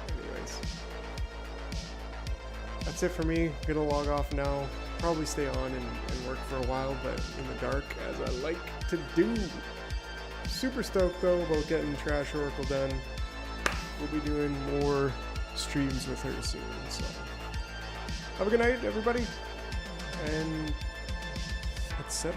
Anyways, that's it for me. I'm gonna log off now. Probably stay on and work for a while, but in the dark, as I like to do. Super stoked though about getting Trash Oracle done. We'll be doing more streams with her soon. So have a good night, everybody, and etc.